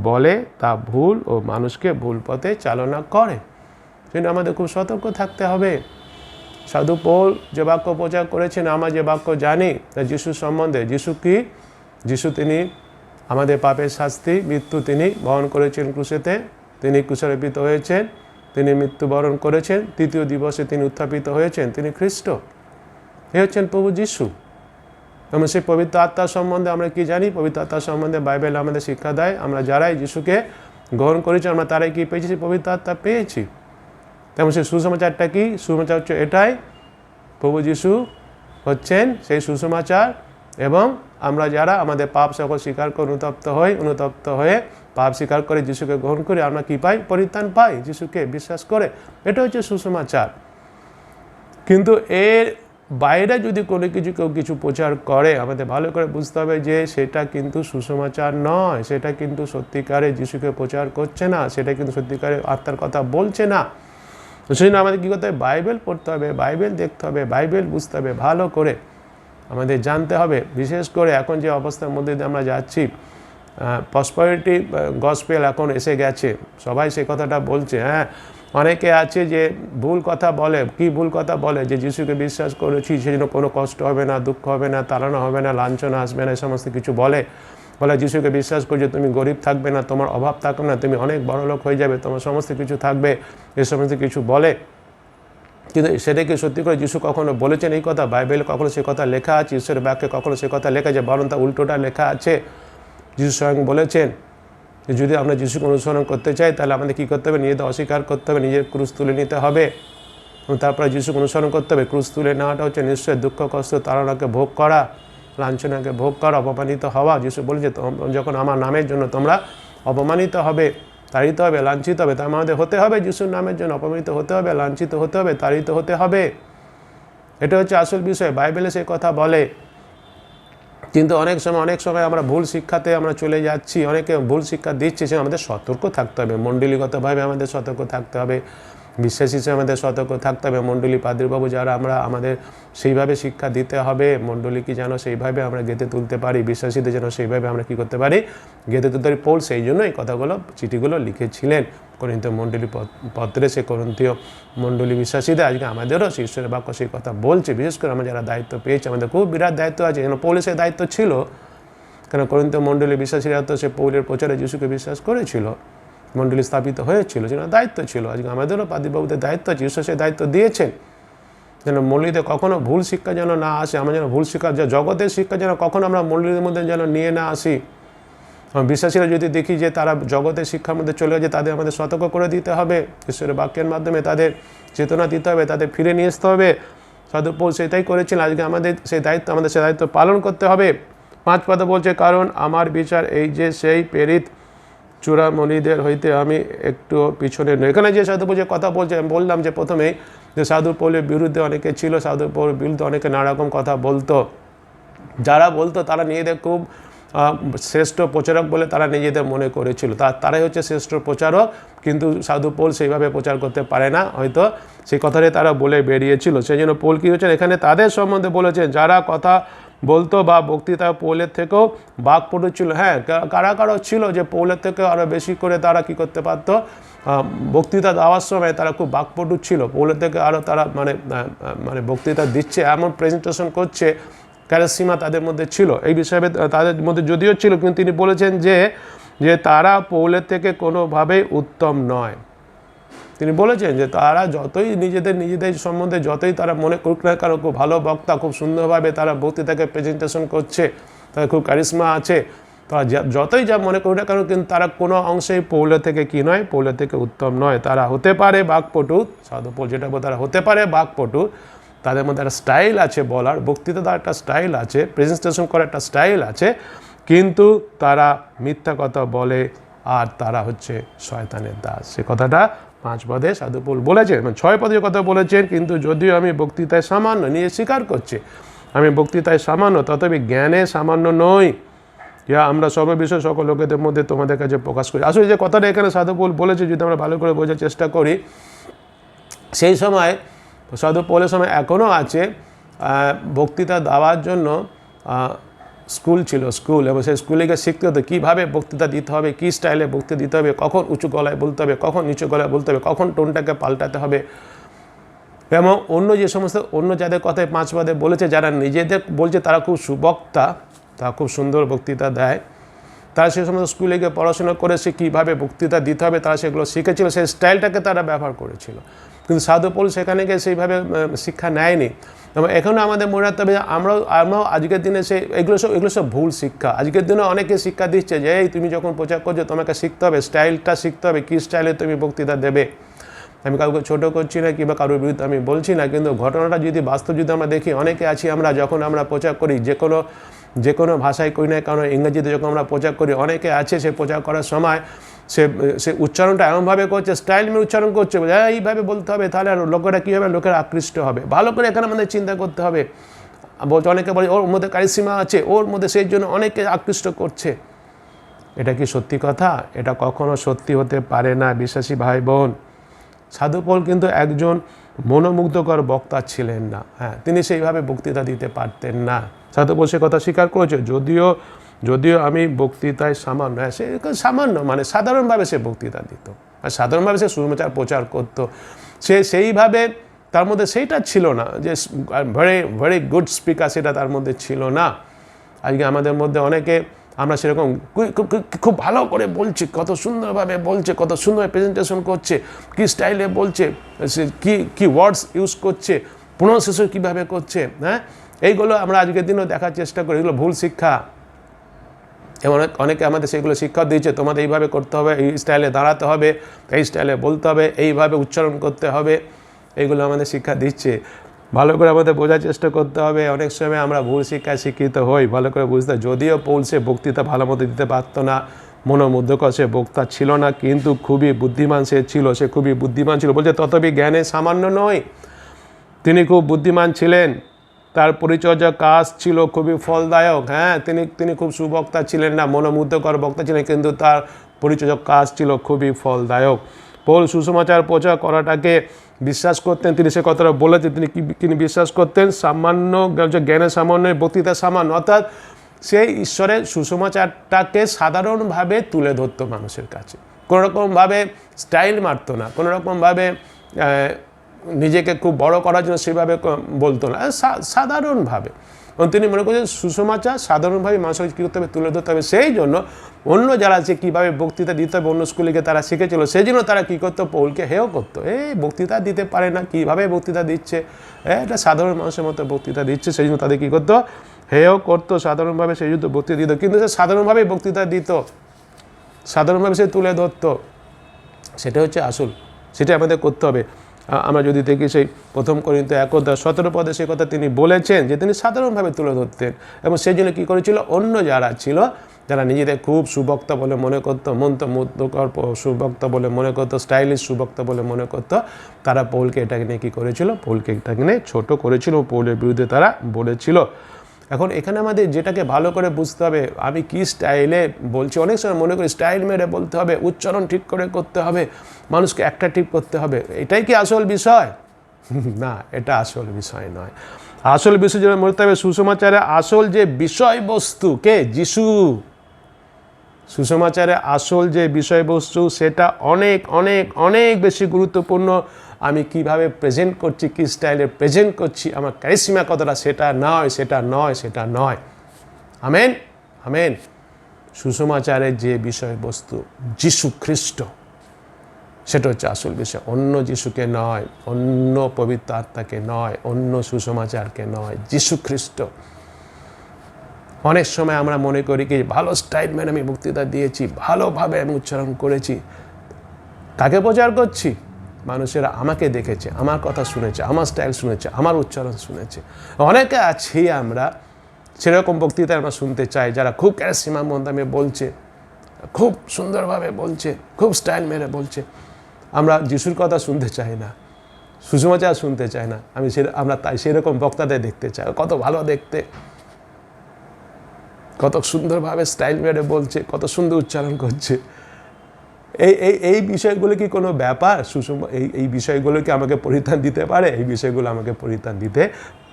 Speaker 1: বলে তা ভুল ও মানুষকে ভুল পথে চালনা করে। সেই জন্য আমাদের খুব সতর্ক থাকতে হবে। সাধু পৌল যে বাক্য প্রচার করেছেন, আমরা যে বাক্য জানি যিশুর সম্বন্ধে, যিশু কি, যিশু তিনি আমাদের পাপের শাস্তি মৃত্যু তিনি বহন করেছেন ক্রুশেতে, তিনি ক্রুশারোপিত হয়েছেন, তিনি মৃত্যুবরণ করেছেন, তৃতীয় দিবসে তিনি উত্থাপিত হয়েছেন, তিনি খ্রিস্ট, এ হচ্ছেন প্রভু যিশু। এবং সেই পবিত্র আত্মার সম্বন্ধে আমরা কি জানি, পবিত্র আত্মার সম্বন্ধে বাইবেল আমাদের শিক্ষা দেয়। আমরা যারাই যিশুকে গ্রহণ করেছি আমরা তারাই কি পেয়েছি, সেই পবিত্র আত্মা পেয়েছি। তেমন সেই সুসমাচারটা কি, সুসমাচার হচ্ছে এটাই, প্রভু যিশু হচ্ছেন সেই সুসমাচার। এবং আমরা যারা আমাদের পাপ সকল স্বীকার করে অনুতপ্ত হয়ে পাপ স্বীকার করে যিশুকে গ্রহণ করি, আমরা কি পাই, পরিত্রাণ পাই যিশুকে বিশ্বাস করে। এটা হচ্ছে সুসমাচার। কিন্তু এর বাইরে যদি কোনো কেউ কিছু প্রচার করে, আমাদের ভালো করে বুঝতে হবে যে সেটা কিন্তু সুসমাচার নয়, সেটা কিন্তু সত্যিকারে যিশুকে প্রচার করছে না, সেটা কিন্তু সত্যিকারে আত্মার কথা বলছে না। সেই জন্য আমাদের কী করতে হবে, বাইবেল পড়তে হবে, বাইবেল দেখতে হবে, বাইবেল বুঝতে হবে, ভালো করে আমাদের জানতে হবে। বিশেষ করে এখন যে অবস্থার মধ্যে দিয়ে আমরা যাচ্ছি, প্রসপারিটি গসপেল এখন এসে গেছে, সবাই সে কথাটা বলছে। হ্যাঁ, অনেকে আছে যে ভুল কথা বলে, কি ভুল কথা বলে, যে যিশুকে বিশ্বাস করেছি সেজন্য কোনো কষ্ট হবে না, দুঃখ হবে না, তাড়ানো হবে না, লাঞ্ছনা আসবে না, এই সমস্ত কিছু বলে। যিশুকে বিশ্বাস করছে তুমি গরিব থাকবে না, তোমার অভাব থাকবে না, তুমি অনেক বড় লোক হয়ে যাবে, তোমার সমস্ত কিছু থাকবে, এই সমস্ত কিছু বলে। কিন্তু সেটাকে সত্যি করে যিশু কখনো বলেছেন এই কথা? বাইবেলে কখনো সে কথা লেখা আছে? ঈশ্বরের বাক্যে কখনো সে কথা লেখা আছে? বরং তা উল্টোটা লেখা আছে। যিশু স্বয়ং বলেছেন যে যদি আমরা যিশুকে অনুসরণ করতে চাই তাহলে আমাদের কী করতে হবে, নিজেদের অস্বীকার করতে হবে, নিজের ক্রুশ তুলে নিতে হবে এবং তারপরে যিশুকে অনুসরণ করতে হবে। ক্রুশ তুলে নেওয়াটা হচ্ছে নিশ্চয়ই দুঃখ কষ্ট তাড়নাকে ভোগ করা, লাঞ্ছনাকে ভোগ করা, অপমানিত হওয়া। যিশু বলেছে যখন আমার নামের জন্য তোমরা অপমানিত হবে, তাড়িত হবে, লাঞ্ছিত হবে, তার আমাদের হতে হবে যিশুর নামের জন্য অপমানিত হতে হবে, লাঞ্ছিত হতে হবে, তাড়িত হতে হবে। এটা হচ্ছে আসল বিষয়, বাইবেলে সে কথা বলে। কিন্তু অনেক সময় আমরা ভুল শিক্ষাতে আমরা চলে যাচ্ছি, অনেকে ভুল শিক্ষা দিচ্ছে, সে আমাদের সতর্ক থাকতে হবে। মণ্ডলীগতভাবে আমাদের সতর্ক থাকতে হবে, বিশ্বাসী হিসেবে আমাদের সতর্ক থাকতে হবে। মণ্ডলী পাদ্রীবাবু যারা আমাদের সেইভাবে শিক্ষা দিতে হবে, মণ্ডলীকে যেন সেইভাবে আমরা গেঁথে তুলতে পারি, বিশ্বাসীদের যেন সেইভাবে আমরা কী করতে পারি, গেঁথে তুলতে পারি। পৌল সেই জন্য এই কথাগুলো, চিঠিগুলো লিখেছিলেন করিন্থীয় মণ্ডলী পত্রে। সে করিন্থীয় মণ্ডলী বিশ্বাসীদের আজকে আমাদেরও ঈশ্বরের বাক্য সেই কথা বলছে। বিশেষ করে আমরা যারা দায়িত্ব পেয়েছি, আমাদের খুব বিরাট দায়িত্ব আছে। যেন পৌলের সে দায়িত্ব ছিল, কেন করিন্থীয় মণ্ডলী বিশ্বাসীরা তো সে পৌলের প্রচারে যিশুকে বিশ্বাস করেছিল, মণ্ডলী স্থাপিত হয়েছিল, যেন দায়িত্ব ছিল। আজকে আমাদেরও পাদ্রীবাবুদের দায়িত্ব আছে, ঈশ্বর সে দায়িত্ব দিয়েছেন। যেন মণ্ডলীতে কখনো ভুল শিক্ষা যেন না আসে, আমরা যেন ভুল শিক্ষা জগতের শিক্ষা যেন কখনো আমরা মণ্ডলীর মধ্যে যেন নিয়ে না আসি। বিশ্বাসীরা যদি দেখি যে তারা জগতের শিক্ষার মধ্যে চলে গেছে, তাদের আমাদের সতর্ক করে দিতে হবে, ঈশ্বরের বাক্যের মাধ্যমে তাদের চেতনা দিতে হবে, তাদের ফিরে নিয়ে আসতে হবে। সাধু পৌল সেটাই করেছেন। আজকে আমাদের সেই দায়িত্ব পালন করতে হবে। 5 পদে বলছে, কারণ আমার বিচার এই যে সেই প্রেরিত চূড়ামণিদের হইতে আমি একটু পিছনে নই। এখানে যে সাধু পৌল যে কথা বলছে, আমি বললাম যে প্রথমেই যে সাধু পৌলের বিরুদ্ধে অনেকে ছিল, সাধু পৌলের বিরুদ্ধে অনেকে নানা রকম কথা বলতো। যারা বলতো তারা নিজেদের খুব শ্রেষ্ঠ প্রচারক বলে তারা নিজেদের মনে করেছিল, তারাই হচ্ছে শ্রেষ্ঠ প্রচারক। কিন্তু সাধু পৌল সেইভাবে প্রচার করতে পারে না, হয়তো সেই কথাটাই তারা বলে বেরিয়েছিল। সেই জন্য পৌল কী হচ্ছেন এখানে তাদের সম্বন্ধে বলেছেন, যারা কথা বলতো বা বক্তৃতা পৌলের থেকেও বাকপটু ছিল। হ্যাঁ, কারা ছিল যে পৌলের থেকে আরও বেশি করে তারা কি করতে পারতো, বক্তৃতা দেওয়ার সময় তারা খুব বাকপটু ছিল, পৌলের থেকে আরও তারা মানে বক্তৃতা দিচ্ছে, এমন প্রেজেন্টেশন করছে, ক্যারিসমা তাদের মধ্যে ছিল। এই বিষয়ে তাদের মধ্যে যদিও ছিল, কিন্তু তিনি বলেছেন যে তারা পৌলের থেকে কোনোভাবেই উত্তম নয়। তিনি বলেছেন যে তারা যতই নিজেদের সম্বন্ধে যতই তারা মনে করুক না কেন, খুব ভালো বক্তা, খুব সুন্দরভাবে তারা বক্তৃতাকে প্রেজেন্টেশন করছে, তাদের খুব ক্যারিসমা আছে, তারা যতই যা মনে করুক না কেন, কিন্তু তারা কোনো অংশেই পৌলের থেকে কি নয়, পৌলের থেকে উত্তম নয়। তারা হতে পারে বাকপটু, সাধু পৌল যেটা বলে, তারা হতে পারে বাকপটু, তাদের মধ্যে একটা স্টাইল আছে বলার, বক্তৃতা দেওয়ার একটা স্টাইল আছে, প্রেজেন্টেশন করার একটা স্টাইল আছে, কিন্তু তারা মিথ্যা কথা বলে আর তারা হচ্ছে শয়তানের দাস। সে কথাটা 5 পদে সাধু পৌল বলেছেন। 6 পদে কথা বলেছেন, কিন্তু যদিও আমি বক্তৃতায় সামান্য, নিয়ে স্বীকার করছে আমি বক্তৃতায় সামান্য, তথাপি জ্ঞানে সামান্য নই, ইয়া আমরা সর্ববিষয় সকল লোকেদের মধ্যে তোমাদের কাছে প্রকাশ করি। আসলে যে কথাটা এখানে সাধু পৌল বলেছে, যদি আমরা ভালো করে বোঝার চেষ্টা করি, সেই সময় সাধু পৌলের সময় এখনও আছে, বক্তৃতা দেওয়ার জন্য স্কুল ছিল, স্কুল, এবং সেই স্কুলে গিয়ে শিখতে হতো কীভাবে বক্তৃতা দিতে হবে, কী স্টাইলে বক্তৃতা দিতে হবে, কখন উঁচু গলায় বলতে হবে, কখন নিচু গলায় বলতে হবে, কখন টোনটাকে পাল্টাতে হবে। এবং অন্য যাদের কথায় 5 পদে বলেছে, যারা নিজেদের বলছে তারা খুব সুবক্তা, তারা খুব সুন্দর বক্তৃতা দেয়, তারা সে সমস্ত স্কুলে গিয়ে পড়াশোনা করে সে কীভাবে বক্তৃতা দিতে হবে তারা সেগুলো শিখেছিল, সেই স্টাইলটাকে তারা ব্যবহার করেছিল। কিন্তু সাধু পৌল সেখানে গিয়ে সেইভাবে শিক্ষা নেয়নি। এবং এখনও আমাদের মনে রাখতে হবে যে আমরাও আজকের দিনে এগুলো সব ভুল শিক্ষা। আজকের দিনে অনেকে শিক্ষা দিচ্ছে যে এই তুমি যখন প্রচার করছো তোমাকে শিখতে হবে, স্টাইলটা শিখতে হবে, কী স্টাইলে তুমি বক্তৃতা দেবে। আমি কাউকে ছোটো করছি না কিংবা কারোর বিরুদ্ধে আমি বলছি না, কিন্তু ঘটনাটা যদি বাস্তব যদি আমরা দেখি, অনেকে আছি আমরা যখন আমরা প্রচার করি, যে কোনো ভাষায় করি না কারণ ইংরেজিতে যখন আমরা প্রচার করি, অনেকে আছে সে প্রচার করার সময় সে উচ্চারণটা এমনভাবে করছে, স্টাইল মেনে উচ্চারণ করছে, এইভাবে বলতে হবে, তাহলে আর লোকেরা কী হবে, লোকেরা আকৃষ্ট হবে। ভালো করে এখানে আমাদের চিন্তা করতে হবে। বলছে অনেকে বলে ওর মধ্যে কারিসীমা আছে, ওর মধ্যে সেই জন্য অনেকে আকৃষ্ট করছে। এটা কি সত্যি কথা? এটা কখনো সত্যি হতে পারে না বিশ্বাসী ভাই বোন। সাধু পৌল কিন্তু একজন মনোমুগ্ধকর বক্তা ছিলেন না। হ্যাঁ, তিনি সেইভাবে বক্তৃতা দিতে পারতেন না। সাধু পৌল সে কথা স্বীকার করেছে, যদিও আমি বক্তৃতায় সামান্য, হ্যাঁ সে সামান্য মানে সাধারণভাবে সে বক্তৃতা দিত, আর সাধারণভাবে সে সুসমাচার প্রচার করতো। সে সেইভাবে তার মধ্যে সেইটা ছিল না যে ভেরি গুড স্পিকার, সেটা তার মধ্যে ছিল না। আজকে আমাদের মধ্যে অনেকে আমরা সেরকম খুব ভালো করে বলছি, কত সুন্দরভাবে বলছে, কত সুন্দর প্রেজেন্টেশন করছে, কি স্টাইলে বলছে, সে কি ওয়ার্ডস ইউজ করছে, প্রোনাউন্সিয়েশন কীভাবে করছে। হ্যাঁ, এইগুলো আমরা আজকের দিনেও দেখার চেষ্টা করি, এগুলো ভুল শিক্ষা। এবং অনেকে আমাদের সেগুলো শিক্ষা দিয়েছে, তোমাদের এইভাবে করতে হবে, এই স্টাইলে দাঁড়াতে হবে, এই স্টাইলে বলতে হবে, এইভাবে উচ্চারণ করতে হবে, এইগুলো আমাদের শিক্ষা দিচ্ছে। ভালো করে আমাদের বোঝার চেষ্টা করতে হবে। অনেক সময় আমরা ভুল শিক্ষায় শিক্ষিত হই, ভালো করে বুঝতে। যদিও পৌল সে বক্তৃতা ভালো মতো দিতে পারতো না, মনোমুগ্ধকর সে বক্তা ছিল না, কিন্তু খুবই বুদ্ধিমান সে ছিল, সে খুবই বুদ্ধিমান ছিল। বলছে তথাপি জ্ঞানে সামান্য নয়, তিনি খুব বুদ্ধিমান ছিলেন, তার পরিচর্যা কাজ ছিল খুবই ফলদায়ক। হ্যাঁ, তিনি খুব সুবক্তা ছিলেন না, মনোমুগ্ধকর বক্তা ছিলেন, কিন্তু তার পরিচর্যা কাজ ছিল খুবই ফলদায়ক। পৌল সুসমাচার প্রচার করাটাকে বিশ্বাস করতেন, তিনি সে কথাটা বলেছেন। তিনি বিশ্বাস করতেন সামান্য জ্ঞানের সামান্য, বক্তৃতা সামান্য, অর্থাৎ সেই ঈশ্বরের সুসমাচারটাকে সাধারণভাবে তুলে ধরতো মানুষের কাছে, কোনোরকমভাবে স্টাইল মারতো না, কোনোরকমভাবে নিজেকে খুব বড় করার জন্য সেভাবে বলতো না, সাধারণভাবে। এবং তিনি মনে করছেন সুসমাচার সাধারণভাবে মানুষকে কী করতে হবে, তুলে ধরতে হবে। সেই জন্য অন্য যারা আছে কীভাবে বক্তৃতা দিতে হবে অন্য স্কুলে গিয়ে তারা শিখেছিল, সেই জন্য তারা কী করতো, পৌলকে হেয় করতো। বক্তৃতা দিতে পারে না, কীভাবে বক্তৃতা দিচ্ছে, এটা সাধারণ মানুষের মতো বক্তৃতা দিচ্ছে, সেই জন্য তাদের কী করতো, হেয় করতো সাধারণভাবে, সেই জন্য বক্তৃতা দিত। কিন্তু সে সাধারণভাবেই বক্তৃতা দিত, সাধারণভাবে সে তুলে ধরতো, সেটা হচ্ছে আসল, সেটা আমাদের করতে হবে। আমরা যদি দেখি সেই 1 কোরিন্থী 1:17 সেই কথা তিনি বলেছেন যে তিনি সাধারণভাবে তুলে ধরতেন, এবং সেই জন্য কী করেছিল, অন্য যারা ছিল, যারা নিজেদের খুব সুবক্তা বলে মনে করতো, মন্ত্রমুগ্ধকর সুবক্তা বলে মনে করতো, স্টাইলিশ সুবক্তা বলে মনে করতো, তারা পৌলকে এটাকে নিয়ে কী করেছিল, পৌলকে এটাকে নিয়ে ছোটো করেছিল, পৌলের বিরুদ্ধে তারা বলেছিল। এখন এখানে আমাদের যেটাকে ভালো করে বুঝতে হবে, আমি কি স্টাইলে বলছি। অনেক সময় মনে করি স্টাইল মেরে বলতে হবে, উচ্চারণ ঠিক করে করতে হবে, মানুষকে অ্যাট্রাকটিভ করতে হবে, এটাই কি আসল বিষয়? না, এটা আসল বিষয় নয়। আসল বিষয় যেটা বলতে হবে, সুসমাচারে আসল যে বিষয়বস্তু কে, যিশু। সুসমাচারে আসল যে বিষয়বস্তু সেটা অনেক অনেক অনেক বেশি গুরুত্বপূর্ণ। আমি কিভাবে প্রেজেন্ট করছি, কি স্টাইলে প্রেজেন্ট করছি, আমার ক্যারিসমা কতটা, সেটা নয়, সেটা নয়, সেটা নয়। Amen, amen. সুসমাচারের যে বিষয়বস্তু যিশু খ্রিস্ট, সেটা হচ্ছে আসল বিষয়। অন্য যিশুকে নয়, অন্য পবিত্র আত্মাকে নয়, অন্য সুসমাচারকে নয়, যিশু খ্রিস্ট। অনেক সময় আমরা মনে করি কি ভালো স্টাইল মেনে আমি বক্তৃতা দিয়েছি, ভালোভাবে আমি উচ্চারণ করেছি, তাকে প্রচার করছি, মানুষেরা আমাকে দেখেছে, আমার কথা শুনেছে, আমার স্টাইল শুনেছে, আমার উচ্চারণ শুনেছে। অনেকে আছি আমরা সেরকম বক্তৃতা আমরা শুনতে চাই, যারা খুব ক্যারিসমা মধ্যে বলছে, খুব সুন্দরভাবে বলছে, খুব স্টাইল মেরে বলছে। আমরা যিশুর কথা শুনতে চাই না, সুসমাচার শুনতে চাই না। আমরা তাই সেরকম বক্তাদের দেখতে চাই, কত ভালো দেখতে, কত সুন্দরভাবে স্টাইল মেরে বলছে, কত সুন্দর উচ্চারণ করছে। এই বিষয়গুলো কি কোনো ব্যাপার? এই বিষয়গুলো কি আমাকে পরিত্রাণ দিতে পারে? এই বিষয়গুলো আমাকে পরিত্রাণ দিতে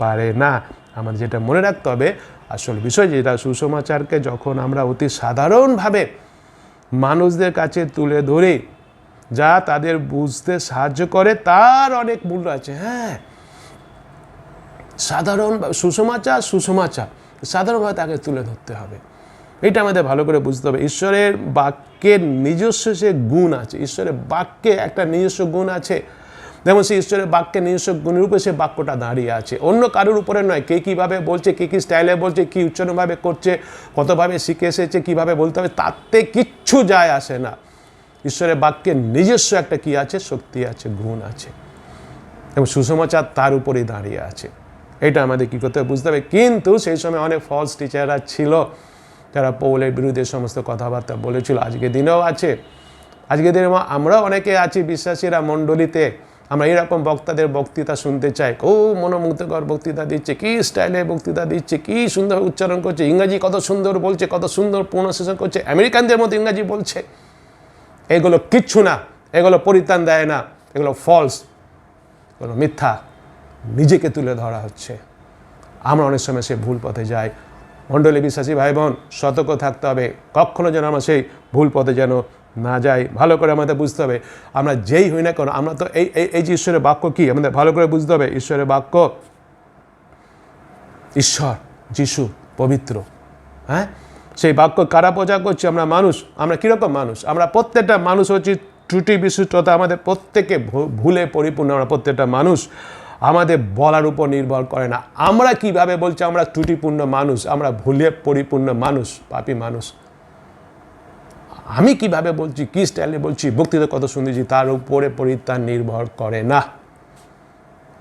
Speaker 1: পারে না। আমাদের যেটা মনে রাখতে হবে, আসল বিষয় যেটা, সুসমাচারকে যখন আমরা অতি সাধারণভাবে মানুষদের কাছে তুলে ধরি, যা তাদের বুঝতে সাহায্য করে, তার অনেক মূল্য আছে। হ্যাঁ, সাধারণ সুসমাচার সাধারণভাবে তাকে তুলে ধরতে হবে, এটা আমাদের ভালো করে বুঝতে হবে। ঈশ্বরের বাক্যের নিজস্ব সে গুণ আছে, ঈশ্বরের বাক্যে একটা নিজস্ব গুণ আছে, যেমন সে ঈশ্বরের বাক্যের নিজস্ব গুণের উপরে সে বাক্যটা দাঁড়িয়ে আছে, অন্য কারোর উপরে নয়। কে কীভাবে বলছে, কে কী স্টাইলে বলছে, কী উচ্চারণভাবে করছে, কতভাবে শিখে এসেছে, কীভাবে বলতে হবে, তাতে কিচ্ছু যায় আসে না। ঈশ্বরের বাক্যের নিজস্ব একটা কী আছে, শক্তি আছে, গুণ আছে, এবং সুসমাচার তার উপরেই দাঁড়িয়ে আছে। এটা আমাদের কী করতে হবে, বুঝতে হবে। কিন্তু সেই সময় অনেক ফলস টিচাররা ছিল, যারা পৌলের বিরুদ্ধে সমস্ত কথাবার্তা বলেছিল। আজকের দিনেও আছে, আজকের দিনে আমরাও অনেকে আছি বিশ্বাসীরা মণ্ডলীতে, আমরা এরকম বক্তাদের বক্তৃতা শুনতে চাই। খুব মনোমুগ্ধকর বক্তৃতা দিচ্ছে, কী স্টাইলে বক্তৃতা দিচ্ছে, কী সুন্দর উচ্চারণ করছে, ইংরাজি কত সুন্দর বলছে, কত সুন্দর প্রোনাউন্সিয়েশন করছে, আমেরিকানদের মতো ইংরাজি বলছে। এগুলো কিচ্ছু না, এগুলো পরিত্রাণ দেয় না, এগুলো ফলস, এগুলো মিথ্যা, নিজেকে তুলে ধরা হচ্ছে। আমরা অনেক সময় সে ভুল পথে যাই। মণ্ডলী বিশ্বাসী ভাই বোন, সতর্ক থাকতে হবে, কখনো যেন আমরা সেই ভুল পথে যেন না যাই। ভালো করে আমাদের বুঝতে হবে, আমরা যেই হই না কেন, আমরা তো এই যে ঈশ্বরের বাক্য কি, আমাদের ভালো করে বুঝতে হবে। ঈশ্বরের বাক্য, ঈশ্বর, যিশু পবিত্র। হ্যাঁ, সেই বাক্য কারা প্রচার করছে? আমরা মানুষ। আমরা কীরকম মানুষ? আমরা প্রত্যেকটা মানুষ হচ্ছি ত্রুটি বিশিষ্টতা, আমাদের প্রত্যেকে ভুলে পরিপূর্ণ। আমরা প্রত্যেকটা মানুষ, আমাদের বলার উপর নির্ভর করে না আমরা কিভাবে বলছি। আমরা ত্রুটিপূর্ণ মানুষ, আমরা ভুলে পরিপূর্ণ মানুষ, পাপী মানুষ। আমি কিভাবে বলছি, কি স্টাইলে বলছি, বক্তৃতা কত শুনেছি, তার উপরে পরিত্রাণ নির্ভর করে না।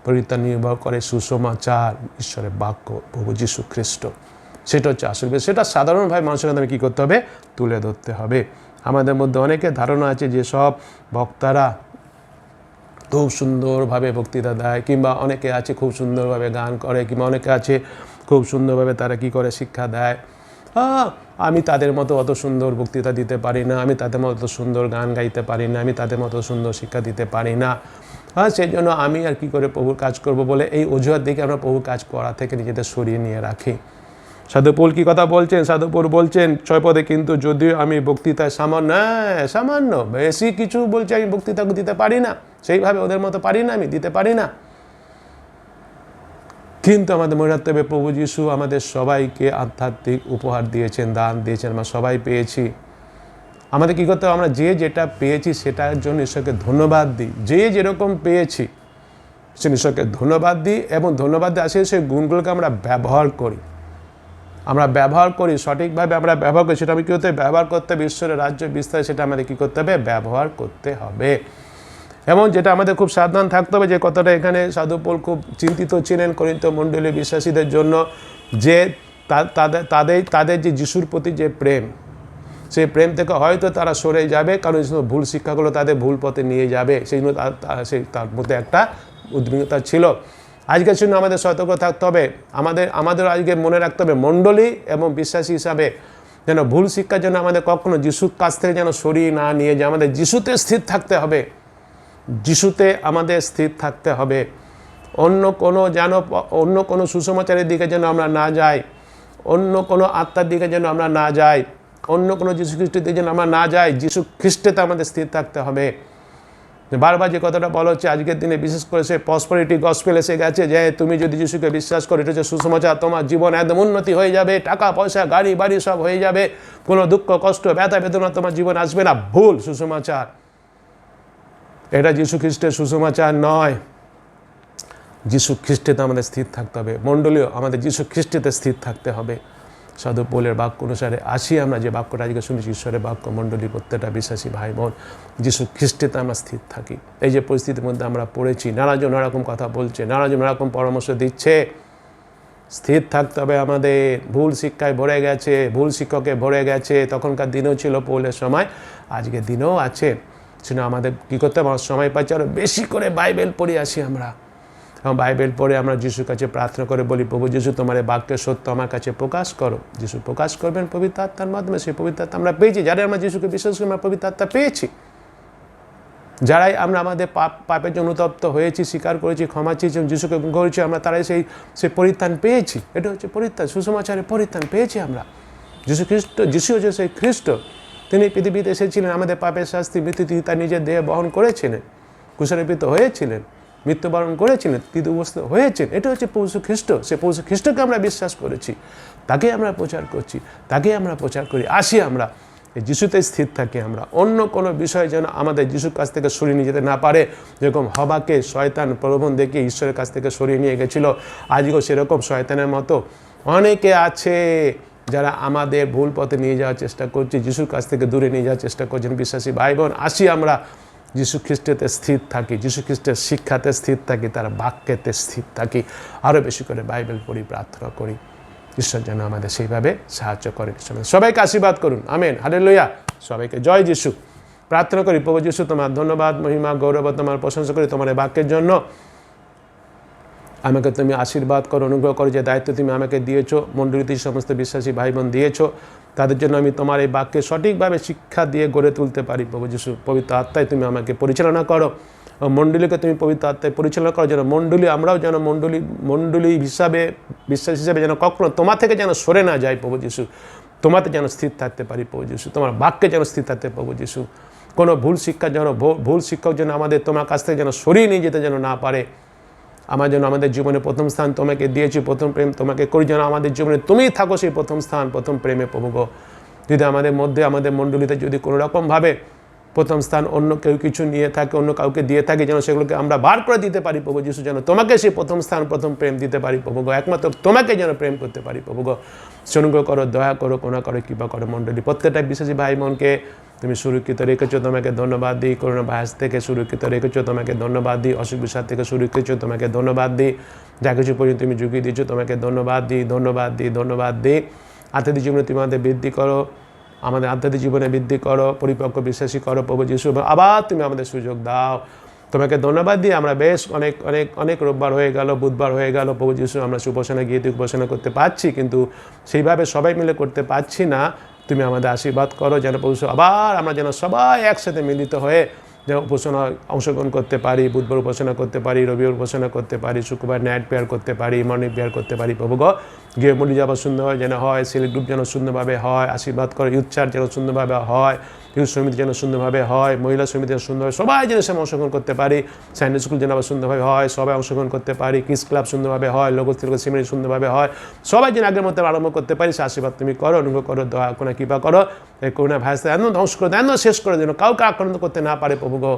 Speaker 1: পরিত্রাণ নির্ভর করে সুসমাচার, ঈশ্বরের বাক্য, প্রভু যীশু খ্রিস্ট। সেটা হচ্ছে আসল বিষয়। সেটা সাধারণভাবে মানুষের কাছে কী করতে হবে, তুলে ধরতে হবে। আমাদের মধ্যে অনেকের ধারণা আছে যে সব বক্তারা খুব সুন্দরভাবে বক্তৃতা দেয়, কিংবা অনেকে আছে খুব সুন্দরভাবে গান করে, কিংবা অনেকে আছে খুব সুন্দরভাবে তারা কি করে, শিক্ষা দেয়। আমি তাদের মতো অত সুন্দর বক্তৃতা দিতে পারি না, আমি তাদের মতো সুন্দর গান গাইতে পারি না, আমি তাদের মতো সুন্দর শিক্ষা দিতে পারি না। সেই জন্য আমি আর কি করে প্রভুর কাজ করব বলে এই অজুহাত দিকে আমরা প্রভুর কাজ করা থেকে নিজেদের সরিয়ে নিয়ে রাখি। সাধু পৌল কি কথা বলছেন? সাধু পৌল বলছেন 6 পদে, কিন্তু যদিও আমি বক্তৃতায় সামান্য বেশি কিছু বলছি, আমি বক্তৃতা দিতে পারি না, সেইভাবে ওদের মতো পারি না, আমি দিতে পারি না। কিন্তু আমাদের মনে রাখতে হবে প্রভু যীশু আমাদের সবাইকে আধ্যাত্মিক উপহার দিয়েছেন, দান দিয়েছেন, আমরা সবাই পেয়েছি। আমাদের কী করতে হবে, আমরা যে যেটা পেয়েছি সেটার জন্য ঈশ্বরকে ধন্যবাদ দিই। যে যেরকম পেয়েছি সে ঈশ্বরকে ধন্যবাদ দিই এবং ধন্যবাদ দিয়ে আসে সেই গুণগুলোকে আমরা ব্যবহার করি। আমরা ব্যবহার করি সঠিকভাবে, আমরা ব্যবহার করি। সেটা আমি কী করতে হবে, ব্যবহার করতে হবে। ঈশ্বরের রাজ্য বিস্তারে সেটা আমাদের কী করতে হবে, ব্যবহার করতে হবে। এবং যেটা আমাদের খুব সাবধান থাকতে হবে, যে কথাটা এখানে সাধু পৌল খুব চিন্তিত ছিলেন করিন্থীয় মণ্ডলীর বিশ্বাসীদের জন্য, যে তাদের যে যিশুর প্রতি যে প্রেম, সেই প্রেম থেকে হয়তো তারা সরে যাবে, কারণ ভুল শিক্ষাগুলো তাদের ভুল পথে নিয়ে যাবে। সেই জন্য তার মধ্যে একটা উদ্বিগ্নতা ছিল। আজকের জন্য আমাদের সতর্ক থাকতে হবে। আমাদের আজকে মনে রাখতে হবে মণ্ডলী এবং বিশ্বাসী হিসাবে যেন ভুল শিক্ষার জন্য আমাদের কখনো যিশুর কাছ থেকে যেন সরিয়ে না নিয়ে যায়। আমাদের যিশুতে স্থির থাকতে হবে, যিশুতে আমাদের স্থির থাকতে হবে। অন্য কোনো সুসমাচারের দিকে যেন আমরা না যাই, অন্য কোনো আত্মার দিকে যেন আমরা না যাই, অন্য কোনো যিশু খ্রিস্টের দিকে যেন আমরা না যাই। যিশু খ্রিস্টেতে আমাদের স্থির থাকতে হবে। বারবার যে কথাটা বলা হচ্ছে আজকের দিনে, বিশেষ করে সে প্রসপারিটি গসপেল এসে গেছে, যে তুমি যদি যিশুকে বিশ্বাস করো, এটা হচ্ছে সুসমাচার, তোমার জীবন একদম উন্নতি হয়ে যাবে, টাকা পয়সা গাড়ি বাড়ি সব হয়ে যাবে, কোনো দুঃখ কষ্ট ব্যথা বেদনা তোমার জীবন আসবে না। ভুল সুসমাচার, এটা যিশু খ্রিস্টের সুসমাচার নয়। যিশু খ্রিস্টেতে আমাদের স্থির থাকতে হবে। মণ্ডলীয় আমাদের যিশু খ্রিস্টেতে স্থির থাকতে হবে। সাধু পৌলের বাক্য অনুসারে আসি আমরা, যে বাক্যটা আজকে শুনেছি ঈশ্বরের বাক্য, মণ্ডলী প্রত্যেকটা বিশ্বাসী ভাই বোন যিশু খ্রিস্টেতে আমরা স্থির থাকি। এই যে পরিস্থিতির মধ্যে আমরা পড়েছি, নানাজন নানারকম কথা বলছে, নানাজন নানারকম পরামর্শ দিচ্ছে, স্থির থাকতে হবে আমাদের। ভুল শিক্ষায় ভরে গেছে, ভুল শিক্ষকে ভরে গেছে। তখনকার দিনেও ছিল পৌলের সময়, আজকের দিনেও আছে। সেটা আমাদের কী করতে হবে, আমার সময় পাচ্ছি আরও বেশি করে বাইবেল পড়ে আসি আমরা। এবং বাইবেল পড়ে আমরা যিশুর কাছে প্রার্থনা করে বলি, প্রভু যিশু তোমার এই বাক্যের সত্য আমার কাছে প্রকাশ করো। যিশু প্রকাশ করবেন পবিত্র আত্মার মাধ্যমে। সেই পবিত্র আত্মা আমরা পেয়েছি, যারা আমরা যিশুকে বিশ্বাস করি, আমরা পবিত্র আত্মা পেয়েছি। যারাই আমরা আমাদের পাপের জন্য অনুতপ্ত হয়েছি, স্বীকার করেছি, ক্ষমা চেয়েছি, যিশুকে করেছি, আমরা তারাই সেই পরিত্রাণ পেয়েছি। এটা হচ্ছে পরিত্রাণ, সুসমাচারের পরিত্রাণ পেয়েছি আমরা। যিশু হচ্ছে সেই খ্রিস্ট, তিনি পৃথিবীতে এসেছিলেন, আমাদের পাপের শাস্তি মৃত্যু তিনি তার নিজের দেহে বহন করেছিলেন, কুশলীকৃত হয়েছিলেন, মৃত্যুবরণ করেছিলেন, তিতুবস্ত হয়েছেন। এটা হচ্ছে পৌঁছু খ্রিস্ট। সে পৌঁছু খ্রিস্টকে আমরা বিশ্বাস করেছি, তাকে আমরা প্রচার করছি, তাকে আমরা প্রচার করি। আসি আমরা যিশুতে স্থির থাকি আমরা। অন্য কোনো বিষয় যেন আমাদের যিশুর কাছ থেকে সরিয়ে নিয়ে যেতে না পারে। যেরকম হবাকে শয়তান প্রলোভন দেখিয়ে ঈশ্বরের কাছ থেকে সরিয়ে নিয়ে গেছিল, আজকেও সেরকম শয়তানের মতো অনেকে আছে যারা আমাদের ভুল পথে নিয়ে যাওয়ার চেষ্টা করছে, যিশুর কাছ থেকে দূরে নিয়ে যাওয়ার চেষ্টা করছেন। বিশ্বাসী ভাই বোন, আসি আমরা যিশু খ্রিস্টেতে স্থির থাকি, যিশু খ্রিস্টের শিক্ষাতে স্থির থাকি, তার বাক্যেতে স্থির থাকি, আরও বেশি করে বাইবেল পড়ি, প্রার্থনা করি। ঈশ্বর যেন আমাদের সেইভাবে সাহায্য করেন। সবাইকে আশীর্বাদ করুন। Amen, hallelujah. সবাইকে জয় যিশু। প্রার্থনা করি, প্রভু যিশু তোমার ধন্যবাদ, মহিমা, গৌরব, তোমার প্রশংসা করি তোমার এই বাক্যের জন্য। আমাকে তুমি আশীর্বাদ করো, অনুগ্রহ করো। যে দায়িত্ব তুমি আমাকে দিয়েছো, মণ্ডলীতে সমস্ত বিশ্বাসী ভাই বোন দিয়েছো, তাদের জন্য আমি তোমার এই বাক্যে সঠিকভাবে শিক্ষা দিয়ে গড়ে তুলতে পারি। প্রভু যিশু, পবিত্র আত্মায় তুমি আমাকে পরিচালনা করো, মণ্ডলীকে তুমি পবিত্র আত্মায় পরিচালনা করো, যেন মণ্ডলী, আমরাও যেন মণ্ডলী হিসাবে, বিশ্বাস হিসাবে যেন কখনো তোমার থেকে যেন সরে না যায়। প্রভু যিশু, তোমাতে যেন স্থির থাকতে পারি। প্রভু যিশু, তোমার বাক্যে যেন স্থির থাকতে। প্রভু যিশু, কোনো ভুল শিক্ষক যেন আমাদের তোমার কাছ থেকে যেন সরিয়ে নিয়ে যেতে যেন না পারে। আমার জন্য আমাদের জীবনে প্রথম স্থান তোমাকে দিয়েছি, প্রথম প্রেম তোমাকে করি, যেন আমাদের জীবনে তুমিই থাকো সেই প্রথম স্থান, প্রথম প্রেমে। প্রভু গো, যদি আমাদের মধ্যে, আমাদের মণ্ডলীতে যদি কোনো রকমভাবে প্রথম স্থান অন্য কেউ কিছু নিয়ে থাকে, অন্য কাউকে দিয়ে থাকে, যেন সেগুলোকে আমরা বার করে দিতে পারি। প্রভু যিশু, যেন তোমাকে সেই প্রথম স্থান, প্রথম প্রেম দিতে পারি। প্রভু গো, একমাত্র তোমাকে যেন প্রেম করতে পারি। প্রভু গো, অনুগ্রহ করো, দয়া করো, করুণা করো, কৃপা করো। মণ্ডলী প্রত্যেকটা বিশ্বাসী ভাই বোনকে তুমি সুরক্ষিত রেখেছো, তোমাকে ধন্যবাদ দিই। করোনা ভাইরাস থেকে সুরক্ষিত রেখেছো, তোমাকে ধন্যবাদ দিই। অসুখ বিসাদ থেকে সুরক্ষিত, তোমাকে ধন্যবাদ দিই। যা কিছু পর্যন্ত তুমি যুগিয়ে দিচ্ছ, তোমাকে ধন্যবাদ দিই, ধন্যবাদ দিই, ধন্যবাদ দিই। আধ্যাত্মিক জীবনে তুমি আমাদের বৃদ্ধি করো, আমাদের আধ্যাত্মিক জীবনে বৃদ্ধি করো, পরিপক্ক বিশ্বাসী করো। প্রভু যিশু, আবার তুমি আমাদের সুযোগ দাও। তোমাকে ধন্যবাদ দিই। আমরা বেশ অনেক রোববার হয়ে গেল, বুধবার হয়ে গেল, প্রভু যিশু, আমরা উপাসনা গিয়ে উপাসনা করতে পারছি, কিন্তু সেইভাবে সবাই মিলে করতে পারছি না। তুমি আমাদের আশীর্বাদ করো, যেন প্রভু আবার আমরা যেন সবাই একসাথে মিলিত হয়ে যেন উপাসনা অংশগ্রহণ করতে পারি, বুধবার উপাসনা করতে পারি, রবিবার উপাসনা করতে পারি, শুক্রবার নাইট প্রেয়ার করতে পারি, মর্নিং প্রেয়ার করতে পারি। প্রভু গো, গৃহমন্ডলী যাবার সুন্দরভাবে যেন হয়, সেল গ্রুপ যেন সুন্দরভাবে হয়, আশীর্বাদ করো, ইউথ চার্চ যেন সুন্দরভাবে হয়, ইউথ সমিতি যেন সুন্দরভাবে হয়, মহিলা সমিতি যেন সুন্দরভাবে সবাই যেন সেখানে অংশগ্রহণ করতে পারি, সাইন্স স্কুল যেন আবার সুন্দরভাবে হয়, সবাই অংশগ্রহণ করতে পারি, কিস ক্লাব সুন্দরভাবে হয়, লোগোস সেমিনারি সুন্দরভাবে হয়, সবাই যেন আগের মতো আরম্ভ করতে পারি। সে আশীর্বাদ তুমি করো, অনুগ্রহ করো, দয়া কোনো কৃপা করো। এই করোনা ভাইরাসটা এমন ধ্বংস করে দাও, এমন শেষ করে যেন কাউকে আক্রান্ত করতে না পারে প্রভু গো।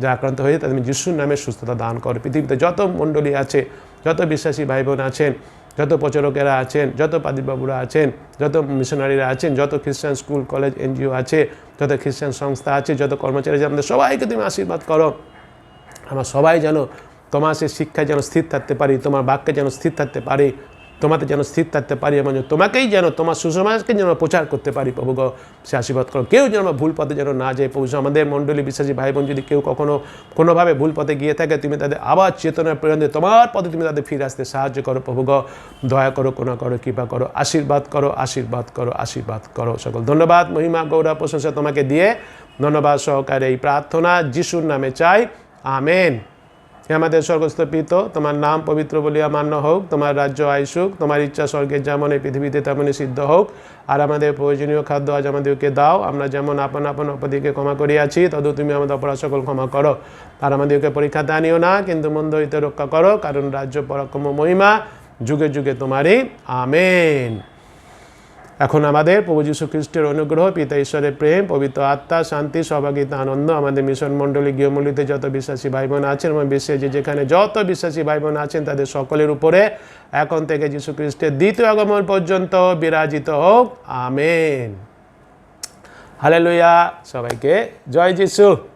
Speaker 1: যা আক্রান্ত হয়ে তাদের যিশুর নামে সুস্থতা দান করো। পৃথিবীতে যত মণ্ডলী আছে, যত বিশ্বাসী ভাই বোন আছেন, যত প্রচারকেরা আছেন, যত পাদিবাবুরা আছেন, যত মিশনারিরা আছেন, যত খ্রিস্টান স্কুল কলেজ এনজিও আছে, যত খ্রিস্টান সংস্থা আছে, যত কর্মচারী আছে, আমাদের সবাইকে তুমি আশীর্বাদ করো। আমরা সবাই যেন তোমার সেই শিক্ষায় যেন স্থির থাকতে পারি, তোমার বাক্যে যেন স্থির থাকতে পারি, তোমাতে যেন স্থির থাকতে পারি, এবং তোমাকেই যেন তোমার সুসমাজকে যেন প্রচার করতে পারি প্রভু গো। সে আশীর্বাদ করো। কেউ যেন ভুল পথে যেন না যায় প্রভু। আমাদের মণ্ডলী বিশ্বাসী ভাই বোন যদি কেউ কখনো কোনোভাবে ভুল পথে গিয়ে থাকে, তুমি তাদের আবার চেতনার প্রেরণ দিয়ে তোমার পথে তুমি তাদের ফিরে আসতে সাহায্য করো প্রভু গো। দয়া করো, করুণা করো, কৃপা করো, আশীর্বাদ করো, আশীর্বাদ করো, আশীর্বাদ করো। সকল ধন্যবাদ, মহিমা, গৌরব, প্রশংসা তোমাকে দিয়ে ধন্যবাদ সহকারে এই প্রার্থনা যিশুর নামে চাই, আমেন। হে আমাদের স্বর্গস্থ পিতা, তোমার নাম পবিত্র বলিয়া মান্য হোক, তোমার রাজ্য আইসুক, তোমার ইচ্ছা স্বর্গের যেমন এই পৃথিবীতে তেমনই সিদ্ধ হোক। আর আমাদের প্রয়োজনীয় খাদ্য আজ আমাদেরকে দাও, আমরা যেমন আপন আপন অপরাধীকে ক্ষমা করিয়াছি, তদু তুমি আমাদের অপরাধ সকল ক্ষমা করো। আর আমাদেরকে পরীক্ষাতে আনিও না, কিন্তু মন্দ হইতে রক্ষা করো, কারণ রাজ্য, পরাক্রম, মহিমা যুগে যুগে তোমারই, আমেন। এখন আমাদের প্রভু যীশু খ্রিস্টের অনুগ্রহ, পিতা ঈশ্বরের প্রেম, পবিত্র আত্মা, শান্তি, সহভাগিতা, আনন্দ আমাদের মিশন মণ্ডলী গৃহমণ্ডলীতে যত বিশ্বাসী ভাই বোন আছেন এবং বিশ্বে যেখানে যত বিশ্বাসী ভাই বোন আছেন তাদের সকলের উপরে এখন থেকে যীশু খ্রিস্টের দ্বিতীয় আগমন পর্যন্ত বিরাজিত হোক, আমেন। হালেলুয়া। সবাইকে জয় যীশু।